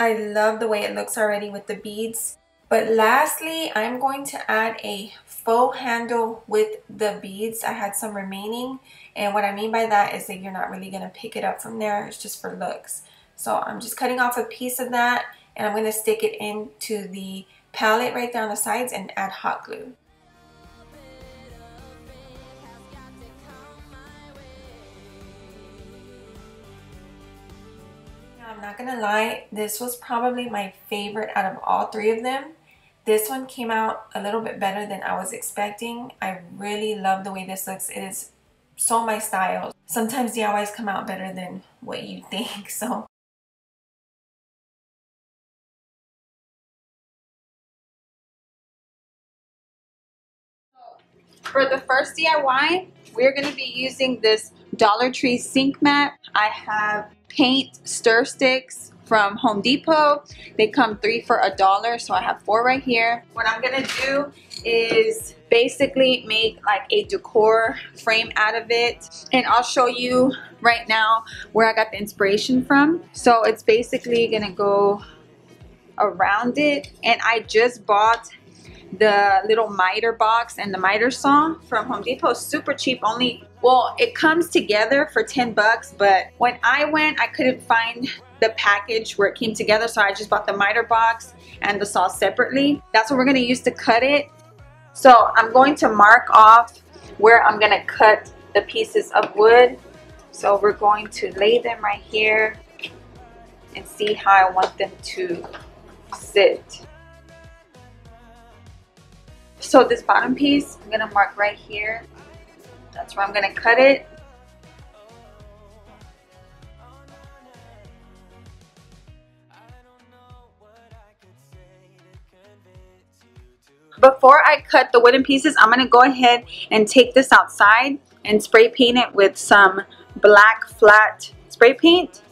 I love the way it looks already with the beads. But lastly, I'm going to add a faux handle with the beads. I had some remaining, and what I mean by that is that you're not really going to pick it up from there. It's just for looks. So I'm just cutting off a piece of that, and I'm going to stick it into the palette right there on the sides and add hot glue. I'm not gonna lie, this was probably my favorite out of all 3 of them. This one came out a little bit better than I was expecting. I really love the way this looks. It is so my style. Sometimes DIYs come out better than what you think, so. For the first DIY, we're going to be using this Dollar Tree sink mat. I have paint stir sticks from Home Depot. They come 3 for $1, so I have 4 right here. What I'm going to do is basically make like a decor frame out of it, and I'll show you right now where I got the inspiration from. So it's basically going to go around it, and I just bought the little miter box and the miter saw from Home Depot. Super cheap, only, well, it comes together for 10 bucks, but when I went, I couldn't find the package where it came together, so I just bought the miter box and the saw separately. That's what we're going to use to cut it. So I'm going to mark off where I'm going to cut the pieces of wood. So we're going to lay them right here and see how I want them to sit. So this bottom piece, I'm going to mark right here. That's where I'm going to cut it. before I cut the wooden pieces, I'm going to go ahead and take this outside and spray paint it with some black flat spray paint.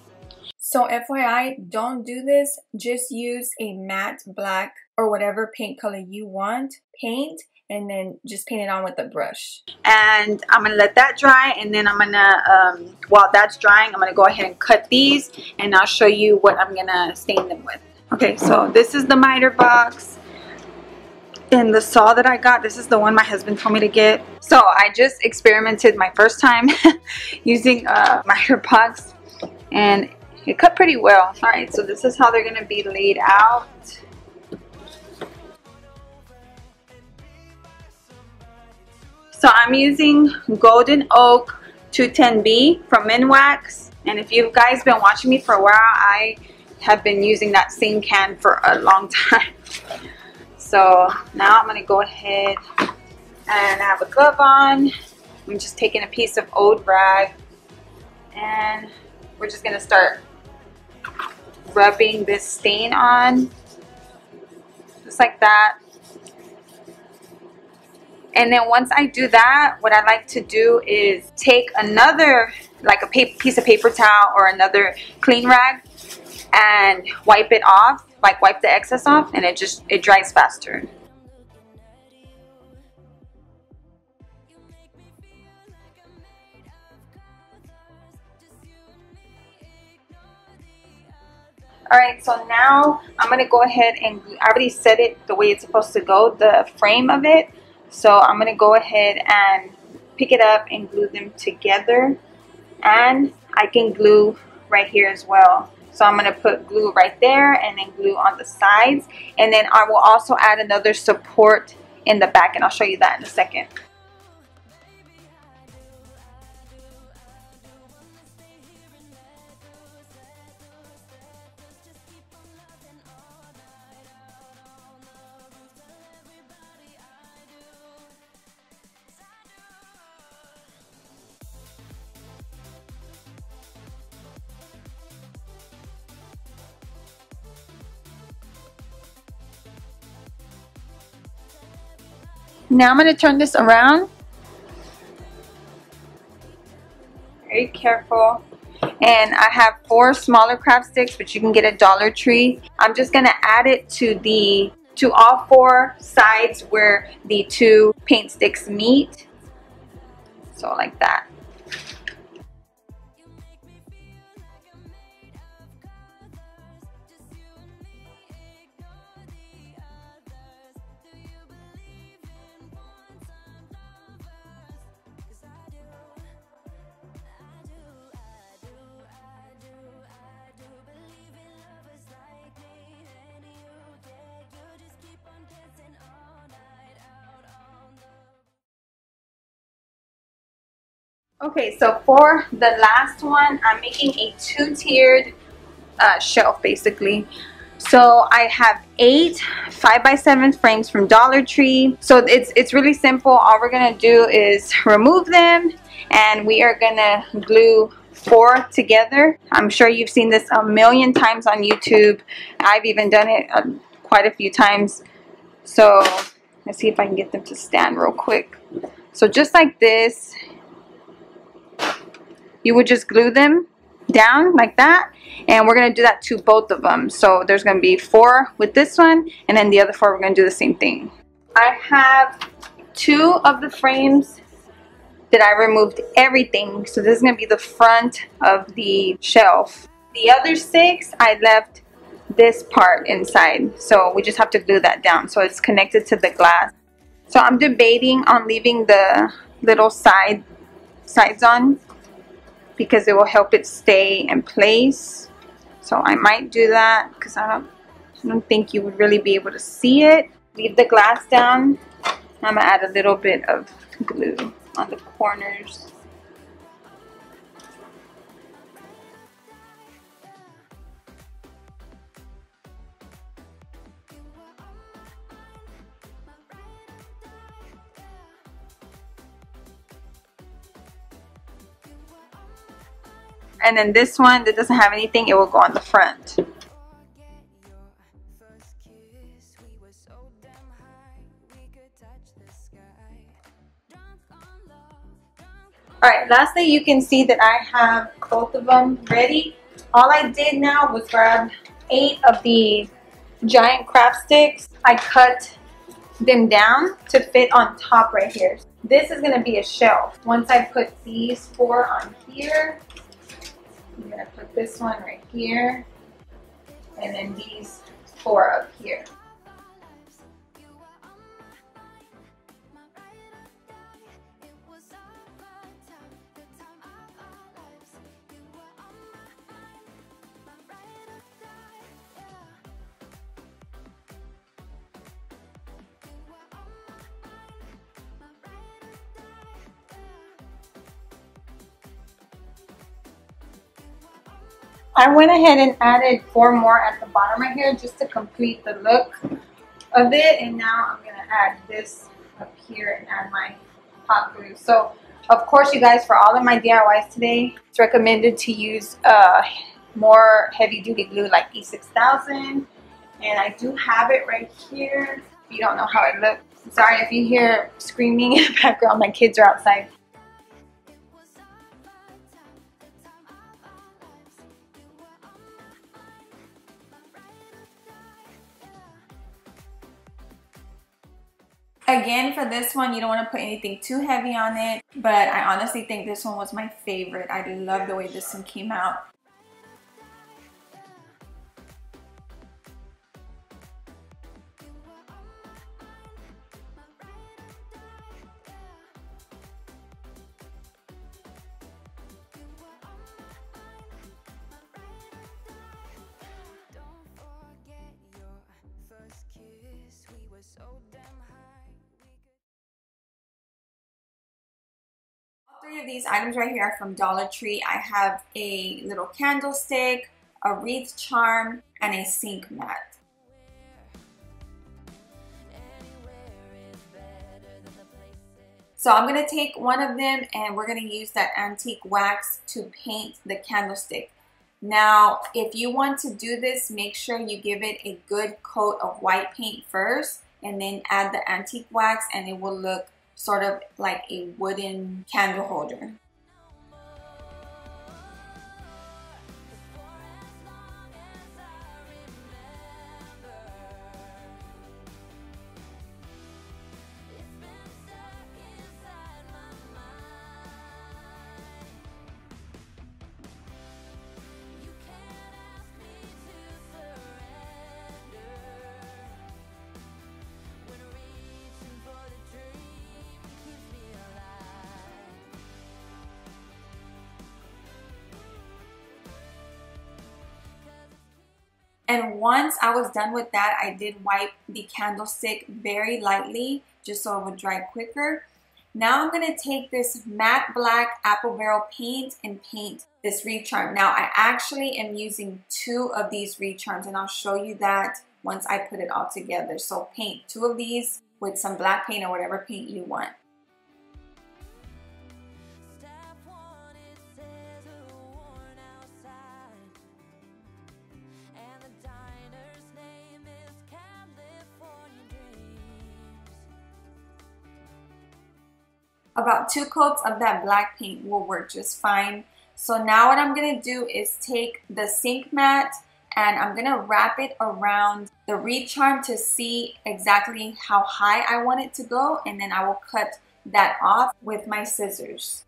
So FYI, don't do this. Just use a matte black or whatever paint color you want. Paint and then just paint it on with a brush. And I'm going to let that dry, and then I'm going to, while that's drying, I'm going to go ahead and cut these, and I'll show you what I'm going to stain them with. Okay, so this is the miter box. And the saw that I got, this is the one my husband told me to get. So I just experimented my first time using a miter box, and it cut pretty well. Alright, so this is how they're going to be laid out. So I'm using Golden Oak 210B from Minwax. And if you guys been watching me for a while, I have been using that same can for a long time. So now I'm going to go ahead and I have a glove on. I'm just taking a piece of old rag, and we're just going to start rubbing this stain on, just like that. And then once I do that, what I like to do is take another, like a piece of paper towel or another clean rag, and wipe it off, like wipe the excess off, and it dries faster. Alright, so now I'm going to go ahead and I already set it the way it's supposed to go, the frame of it. So I'm going to go ahead and pick it up and glue them together. And I can glue right here as well. So I'm going to put glue right there and then glue on the sides. And then I will also add another support in the back, and I'll show you that in a second. Now I'm going to turn this around. Very careful. And I have 4 smaller craft sticks, but you can get at Dollar Tree. I'm just going to add it to all 4 sides where the 2 paint sticks meet. So like that. Okay, so for the last one, I'm making a 2-tiered shelf basically. So I have 8 5x7 frames from Dollar Tree. So it's really simple. All we're gonna do is remove them, and we are gonna glue 4 together. I'm sure you've seen this a million times on YouTube. I've even done it quite a few times. So let's see if I can get them to stand real quick. So just like this, you would just glue them down like that, and we're going to do that to both of them. So there's going to be 4 with this one, and then the other 4 we're going to do the same thing. I have 2 of the frames that I removed everything, so this is going to be the front of the shelf. The other 6 I left this part inside, so we just have to glue that down so it's connected to the glass. So I'm debating on leaving the little sides on, because it will help it stay in place. So I might do that, because I don't think you would really be able to see it. Leave the glass down. I'm gonna add a little bit of glue on the corners. And then this one that doesn't have anything, it will go on the front. Alright, lastly, you can see that I have both of them ready. All I did now was grab 8 of the giant craft sticks. I cut them down to fit on top right here. This is going to be a shelf. Once I put these 4 on here, I'm going to put this one right here, and then these 4 up here. I went ahead and added 4 more at the bottom right here just to complete the look of it. And now I'm going to add this up here and add my hot glue. So, of course, you guys, for all of my DIYs today, it's recommended to use more heavy-duty glue like E6000. And I do have it right here. If you don't know how it looks, sorry if you hear screaming in the background. My kids are outside. Again, for this one, you don't want to put anything too heavy on it, but I honestly think this one was my favorite. I love the way this one came out. All 3 of these items right here are from Dollar Tree. I have a little candlestick, a wreath charm, and a sink mat. So I'm going to take one of them and we're going to use that antique wax to paint the candlestick. Now, if you want to do this, make sure you give it a good coat of white paint first and then add the antique wax, and it will look sort of like a wooden candle holder. And once I was done with that, I did wipe the candlestick very lightly just so it would dry quicker. Now I'm going to take this matte black apple barrel paint and paint this wreath charm. Now I actually am using 2 of these wreath charms, and I'll show you that once I put it all together. So paint 2 of these with some black paint or whatever paint you want. About 2 coats of that black paint will work just fine. So now what I'm going to do is take the sink mat and I'm going to wrap it around the wreath charm to see exactly how high I want it to go, and then I will cut that off with my scissors.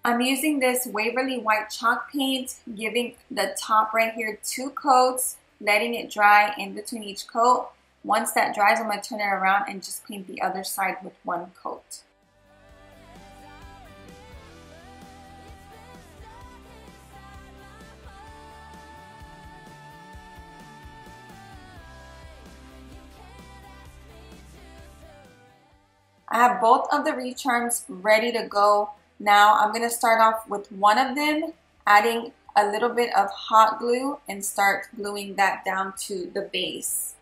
I'm using this Waverly White Chalk paint, giving the top right here 2 coats, letting it dry in between each coat. Once that dries, I'm going to turn it around and just paint the other side with 1 coat. I have both of the wreath charms ready to go. Now I'm going to start off with one of them, adding a little bit of hot glue and start gluing that down to the base.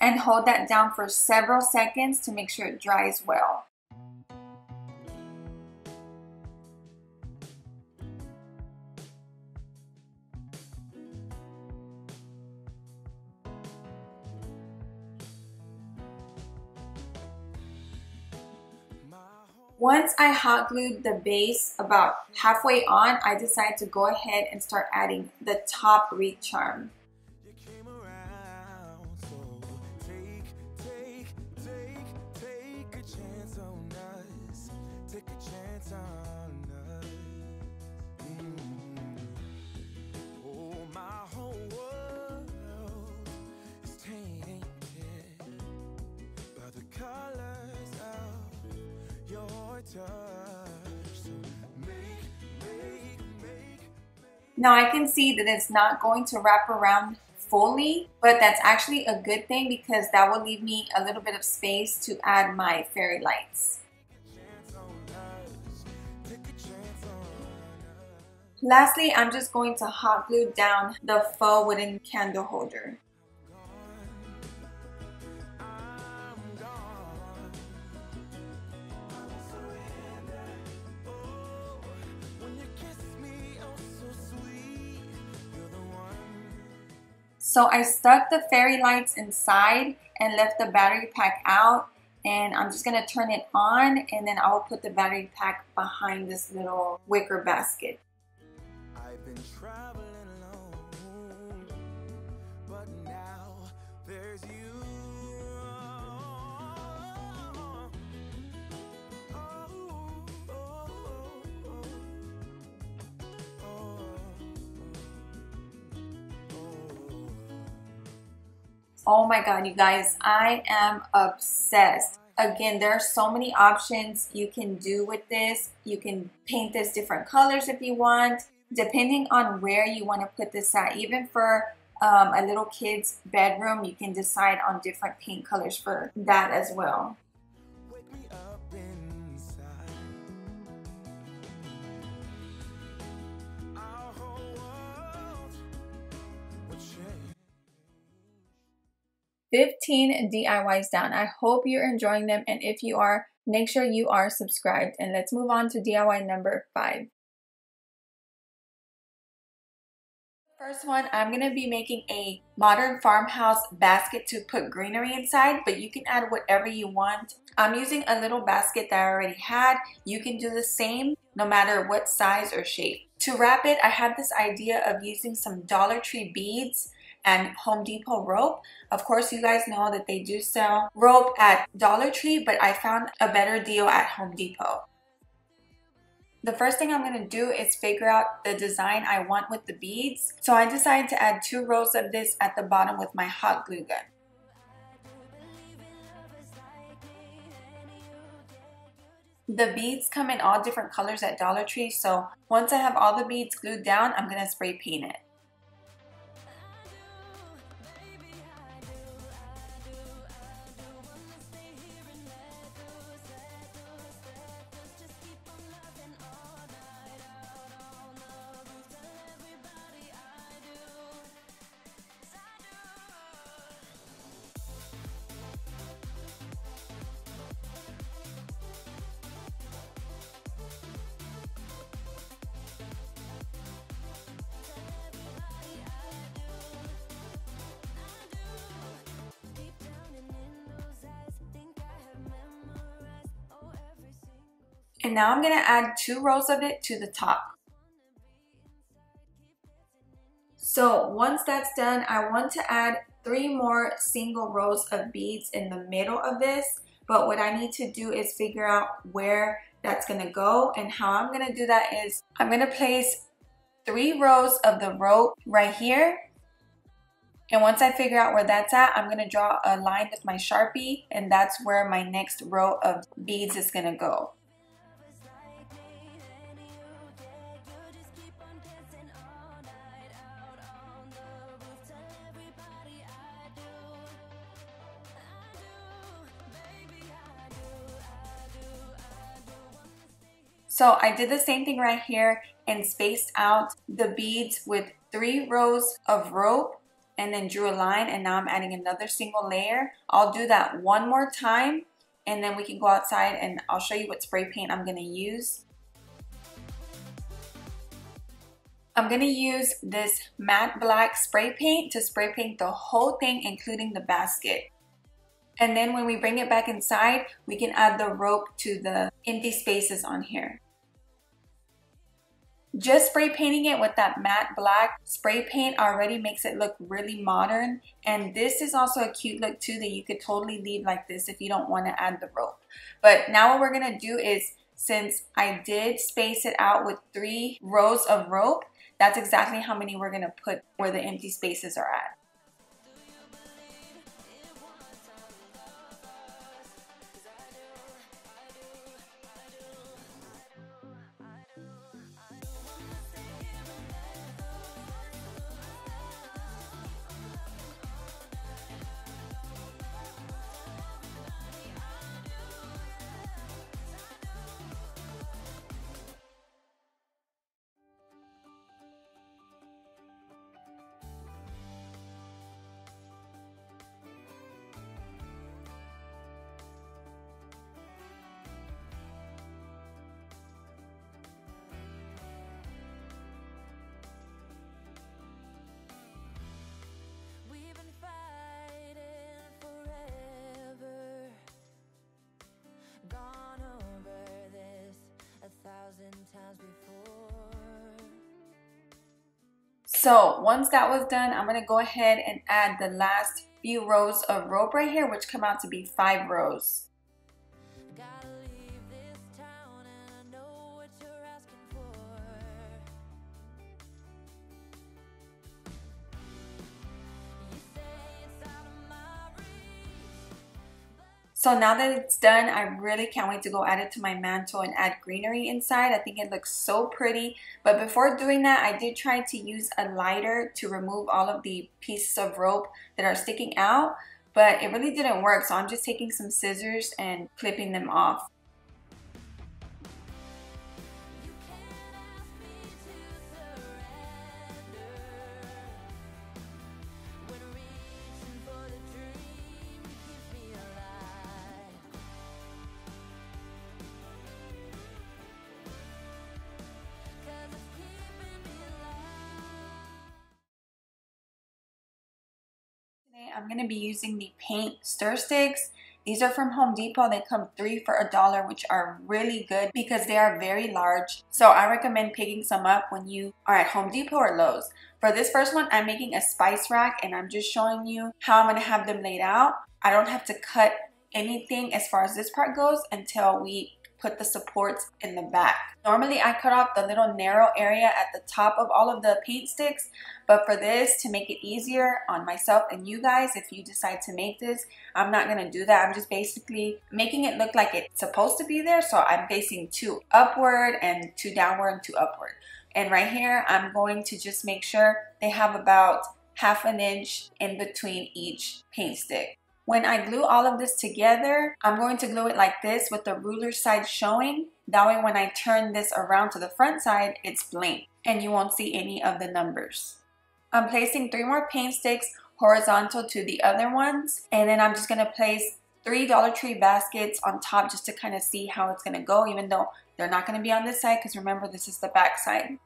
and hold that down for several seconds to make sure it dries well. Once I hot glued the base about halfway on, I decided to go ahead and start adding the top wreath charm. You came around, so take a chance on us. Take a chance on us. Oh, my whole world is tainted by the colors of your touch. So make. Now I can see that it's not going to wrap around fully, but that's actually a good thing because that will leave me a little bit of space to add my fairy lights. Lastly, I'm just going to hot glue down the faux wooden candle holder. So I stuck the fairy lights inside and left the battery pack out, and I'm just gonna turn it on and then I will put the battery pack behind this little wicker basket. I've been traveling alone, but now there's you. Oh my god, you guys, I am obsessed. Again, there are so many options you can do with this. You can paint this different colors if you want, depending on where you want to put this at. Even for a little kid's bedroom, you can decide on different paint colors for that as well. Wake me up inside. Our whole world will change. 15 DIYs down. I hope you're enjoying them, and if you are, make sure you are subscribed. And let's move on to DIY number 5. First one, I'm going to be making a modern farmhouse basket to put greenery inside, but you can add whatever you want. I'm using a little basket that I already had. You can do the same no matter what size or shape. To wrap it, I had this idea of using some Dollar Tree beads and Home Depot rope. Of course, you guys know that they do sell rope at Dollar Tree, but I found a better deal at Home Depot. The first thing I'm going to do is figure out the design I want with the beads. So I decided to add 2 rows of this at the bottom with my hot glue gun. The beads come in all different colors at Dollar Tree, so once I have all the beads glued down, I'm going to spray paint it. And now I'm going to add 2 rows of it to the top. So once that's done, I want to add 3 more single rows of beads in the middle of this. But what I need to do is figure out where that's going to go. And how I'm going to do that is I'm going to place 3 rows of the rope right here. And once I figure out where that's at, I'm going to draw a line with my Sharpie. And that's where my next row of beads is going to go. So I did the same thing right here and spaced out the beads with 3 rows of rope and then drew a line, and now I'm adding another single layer. I'll do that one more time and then we can go outside and I'll show you what spray paint I'm gonna use. I'm gonna use this matte black spray paint to spray paint the whole thing, including the basket. And then when we bring it back inside, we can add the rope to the empty spaces on here. Just spray painting it with that matte black spray paint already makes it look really modern. And this is also a cute look too that you could totally leave like this if you don't want to add the rope. But now what we're gonna do is, since I did space it out with 3 rows of rope, that's exactly how many we're gonna put where the empty spaces are at. We've been fighting forever, gone over this 1,000 times before. So once that was done, I'm gonna go ahead and add the last few rows of rope right here, which come out to be 5 rows. Gotta leave this town and I know what you're asking for. You say it's out of my reach. So now that it's done, I really can't wait to go add it to my mantle and add greenery inside. I think it looks so pretty. But before doing that, I did try to use a lighter to remove all of the pieces of rope that are sticking out, but it really didn't work. So I'm just taking some scissors and clipping them off. You can't ask me to surrender when reaching for the dream keeps me alive. 'Cause it's keeping me alive. Today I'm going to be using the paint stir sticks. These are from Home Depot. They come 3 for $1, which are really good because they are very large. So I recommend picking some up when you are at Home Depot or Lowe's. For this first one, I'm making a spice rack and I'm just showing you how I'm going to have them laid out. I don't have to cut anything as far as this part goes until we put the supports in the back. Normally I cut off the little narrow area at the top of all of the paint sticks, but for this, to make it easier on myself and you guys, if you decide to make this, I'm not gonna do that. I'm just basically making it look like it's supposed to be there. So I'm facing 2 upward and 2 downward and 2 upward. And right here, I'm going to just make sure they have about 1/2 inch in between each paint stick. When I glue all of this together, I'm going to glue it like this with the ruler side showing. That way when I turn this around to the front side, it's blank and you won't see any of the numbers. I'm placing 3 more paint sticks horizontal to the other ones. And then I'm just gonna place 3 Dollar Tree baskets on top just to kind of see how it's gonna go, even though they're not gonna be on this side because remember, this is the back side.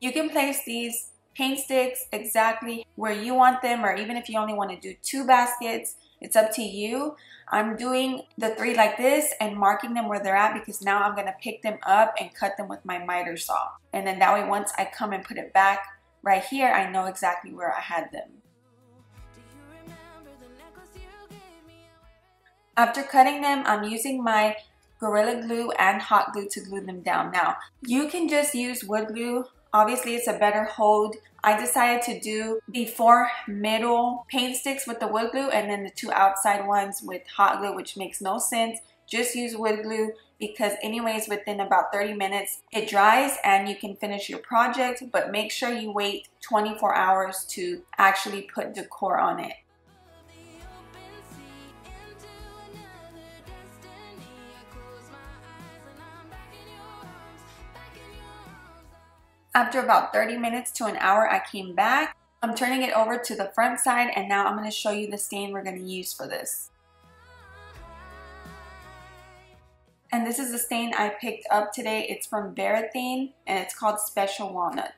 You can place these paint sticks exactly where you want them, or even if you only want to do 2 baskets, it's up to you. I'm doing the 3 like this and marking them where they're at because now I'm going to pick them up and cut them with my miter saw. And then that way once I come and put it back right here, I know exactly where I had them. Do you remember the necklace you gave me? After cutting them, I'm using my Gorilla Glue and hot glue to glue them down. Now, you can just use wood glue. Obviously, it's a better hold. I decided to do the 4 middle paint sticks with the wood glue and then the 2 outside ones with hot glue, which makes no sense. Just use wood glue because anyways, within about 30 minutes, it dries and you can finish your project, but make sure you wait 24 hours to actually put decor on it. The open sea into another destiny. I close my eyes and I'm back in your arms, back in your arms. After about 30 minutes to an hour, I came back I'm turning it over to the front side, and now I'm going to show you the stain we're going to use for this. And this is the stain I picked up today. It's from Varathane and it's called Special Walnut.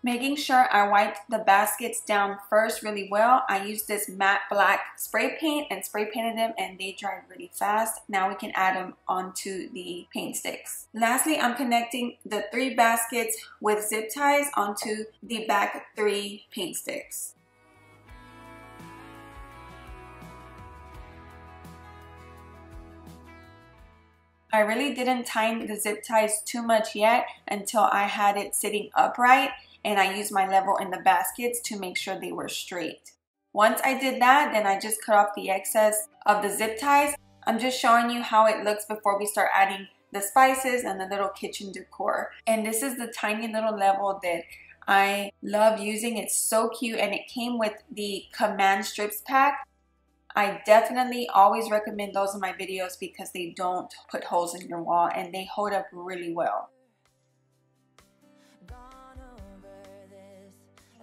Making sure I wiped the baskets down first really well, I used this matte black spray paint and spray painted them, and they dried really fast. Now we can add them onto the paint sticks. Lastly, I'm connecting the 3 baskets with zip ties onto the back 3 paint sticks. I really didn't tighten the zip ties too much yet until I had it sitting upright, and I used my level in the baskets to make sure they were straight. Once I did that, then I just cut off the excess of the zip ties. I'm just showing you how it looks before we start adding the spices and the little kitchen decor. And this is the tiny little level that I love using. It's so cute, and it came with the Command Strips pack. I definitely always recommend those in my videos because they don't put holes in your wall and they hold up really well.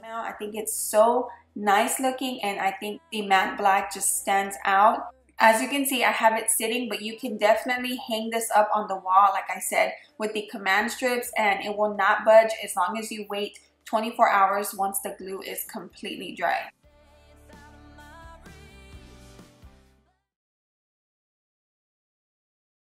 Now I think it's so nice looking, and I think the matte black just stands out. As you can see, I have it sitting, but you can definitely hang this up on the wall, like I said, with the Command Strips, and it will not budge as long as you wait 24 hours once the glue is completely dry.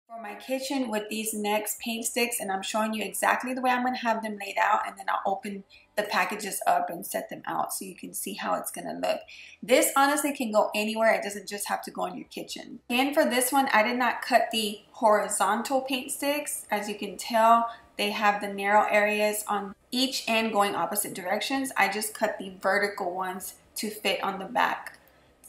For my kitchen with these next paint sticks, and I'm showing you exactly the way I'm going to have them laid out, and then I'll open the packages up and set them out so you can see how it's going to look. This honestly can go anywhere. It doesn't just have to go in your kitchen. And for this one, I did not cut the horizontal paint sticks. As you can tell, they have the narrow areas on each end going opposite directions. I just cut the vertical ones to fit on the back.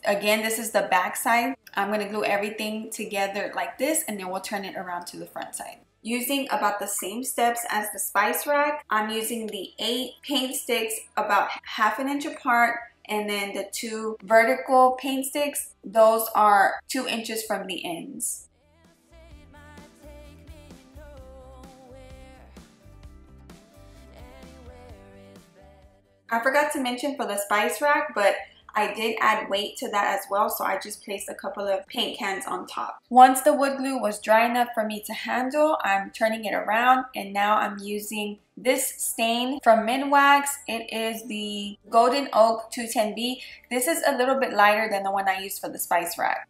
Again, this is the back side. I'm going to glue everything together like this, and then we'll turn it around to the front side. Using about the same steps as the spice rack, I'm using the 8 paint sticks about ½ inch apart, and then the 2 vertical paint sticks, those are 2 inches from the ends. I forgot to mention for the spice rack, but I did add weight to that as well, so I just placed a couple of paint cans on top. Once the wood glue was dry enough for me to handle, I'm turning it around, and now I'm using this stain from Minwax. It is the Golden Oak 210B. This is a little bit lighter than the one I used for the spice rack.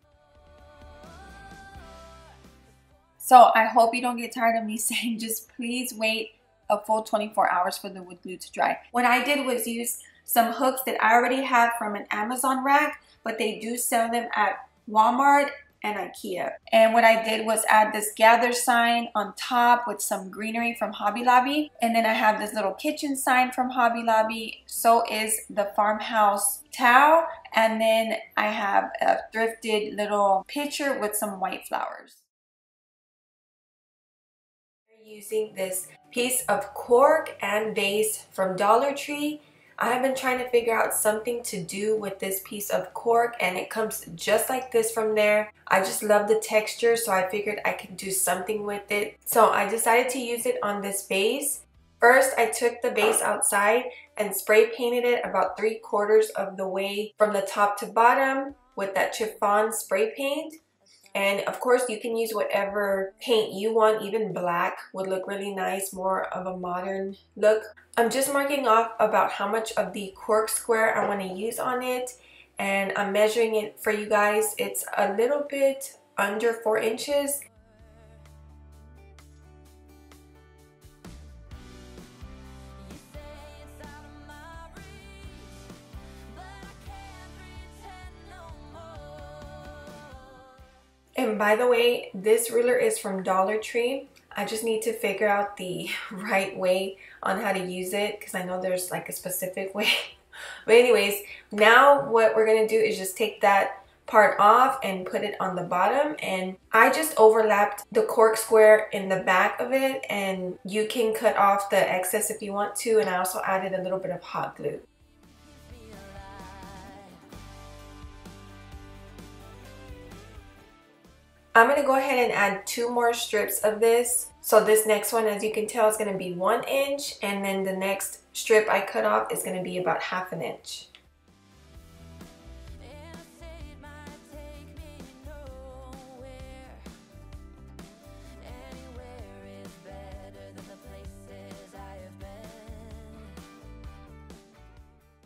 So I hope you don't get tired of me saying just please wait a full 24 hours for the wood glue to dry. What I did was use some hooks that I already have from an Amazon rack, but they do sell them at Walmart and IKEA. And what I did was add this gather sign on top with some greenery from Hobby Lobby. And then I have this little kitchen sign from Hobby Lobby. So is the farmhouse towel. And then I have a thrifted little pitcher with some white flowers. Using this piece of cork and vase from Dollar Tree. I have been trying to figure out something to do with this piece of cork, and it comes just like this from there. I just love the texture, so I figured I could do something with it. So I decided to use it on this vase. First, I took the vase outside and spray painted it about 3/4 of the way from the top to bottom with that chiffon spray paint. And of course, you can use whatever paint you want. Even black would look really nice, more of a modern look. I'm just marking off about how much of the cork square I want to use on it. And I'm measuring it for you guys. It's a little bit under 4 inches. And by the way, this ruler is from Dollar Tree. I just need to figure out the right way on how to use it because I know there's like a specific way. But anyways, now what we're going to do is just take that part off and put it on the bottom, and I just overlapped the cork square in the back of it, and you can cut off the excess if you want to, and I also added a little bit of hot glue. I'm going to go ahead and add 2 more strips of this. So this next one, as you can tell, is going to be 1 inch, and then the next strip I cut off is going to be about 1/2 inch.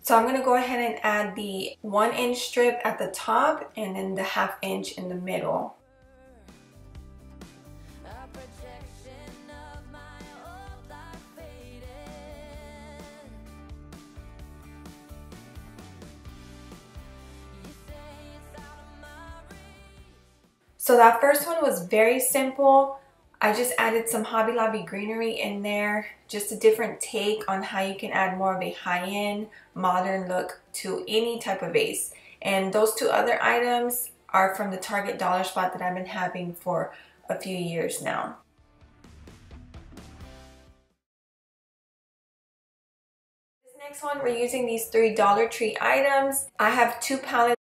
So I'm going to go ahead and add the 1 inch strip at the top and then the 1/2 inch in the middle. So that first one was very simple. I just added some Hobby Lobby greenery in there, just a different take on how you can add more of a high-end, modern look to any type of vase. And those 2 other items are from the Target dollar spot that I've been having for a few years now. This next one, we're using these 3 Dollar Tree items. I have 2 palettes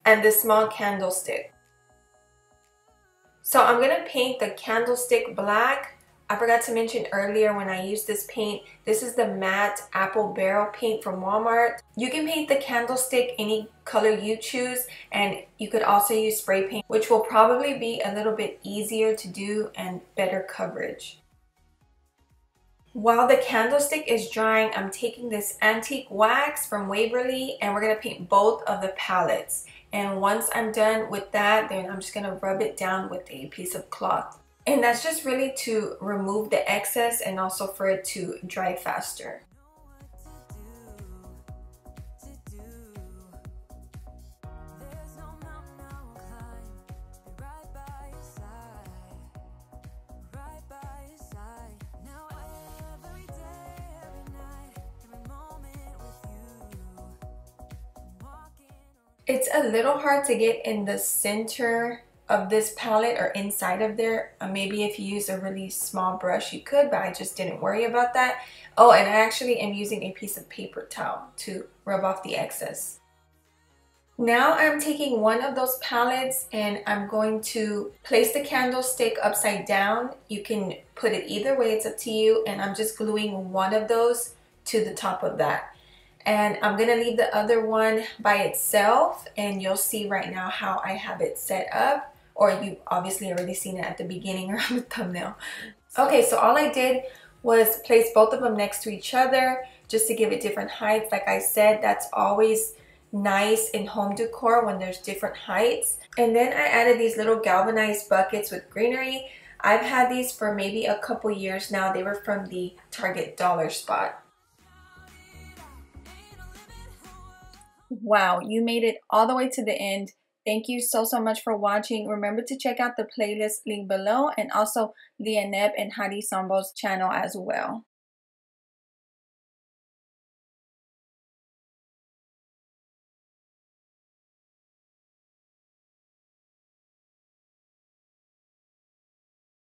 and this small candlestick. So I'm going to paint the candlestick black. I forgot to mention earlier when I used this paint, this is the matte apple barrel paint from Walmart. You can paint the candlestick any color you choose, and you could also use spray paint, which will probably be a little bit easier to do and better coverage. While the candlestick is drying, I'm taking this antique wax from Waverly and we're going to paint both of the palettes. And once I'm done with that, then I'm just going to rub it down with a piece of cloth. And that's just really to remove the excess and also for it to dry faster. It's a little hard to get in the center of this palette or inside of there. Maybe if you use a really small brush you could, but I just didn't worry about that. Oh, and I actually am using a piece of paper towel to rub off the excess. Now I'm taking one of those palettes and I'm going to place the candlestick upside down. You can put it either way, it's up to you, and I'm just gluing one of those to the top of that. And I'm going to leave the other one by itself, and you'll see right now how I have it set up, or you obviously already seen it at the beginning or on the thumbnail. Okay, so all I did was place both of them next to each other just to give it different heights. Like I said, that's always nice in home decor when there's different heights. And then I added these little galvanized buckets with greenery. I've had these for maybe a couple years now. They were from the Target dollar spot. Wow, you made it all the way to the end. Thank you so much for watching. Remember to check out the playlist link below and also Leah Neb and Hadi Sambo's channel as well.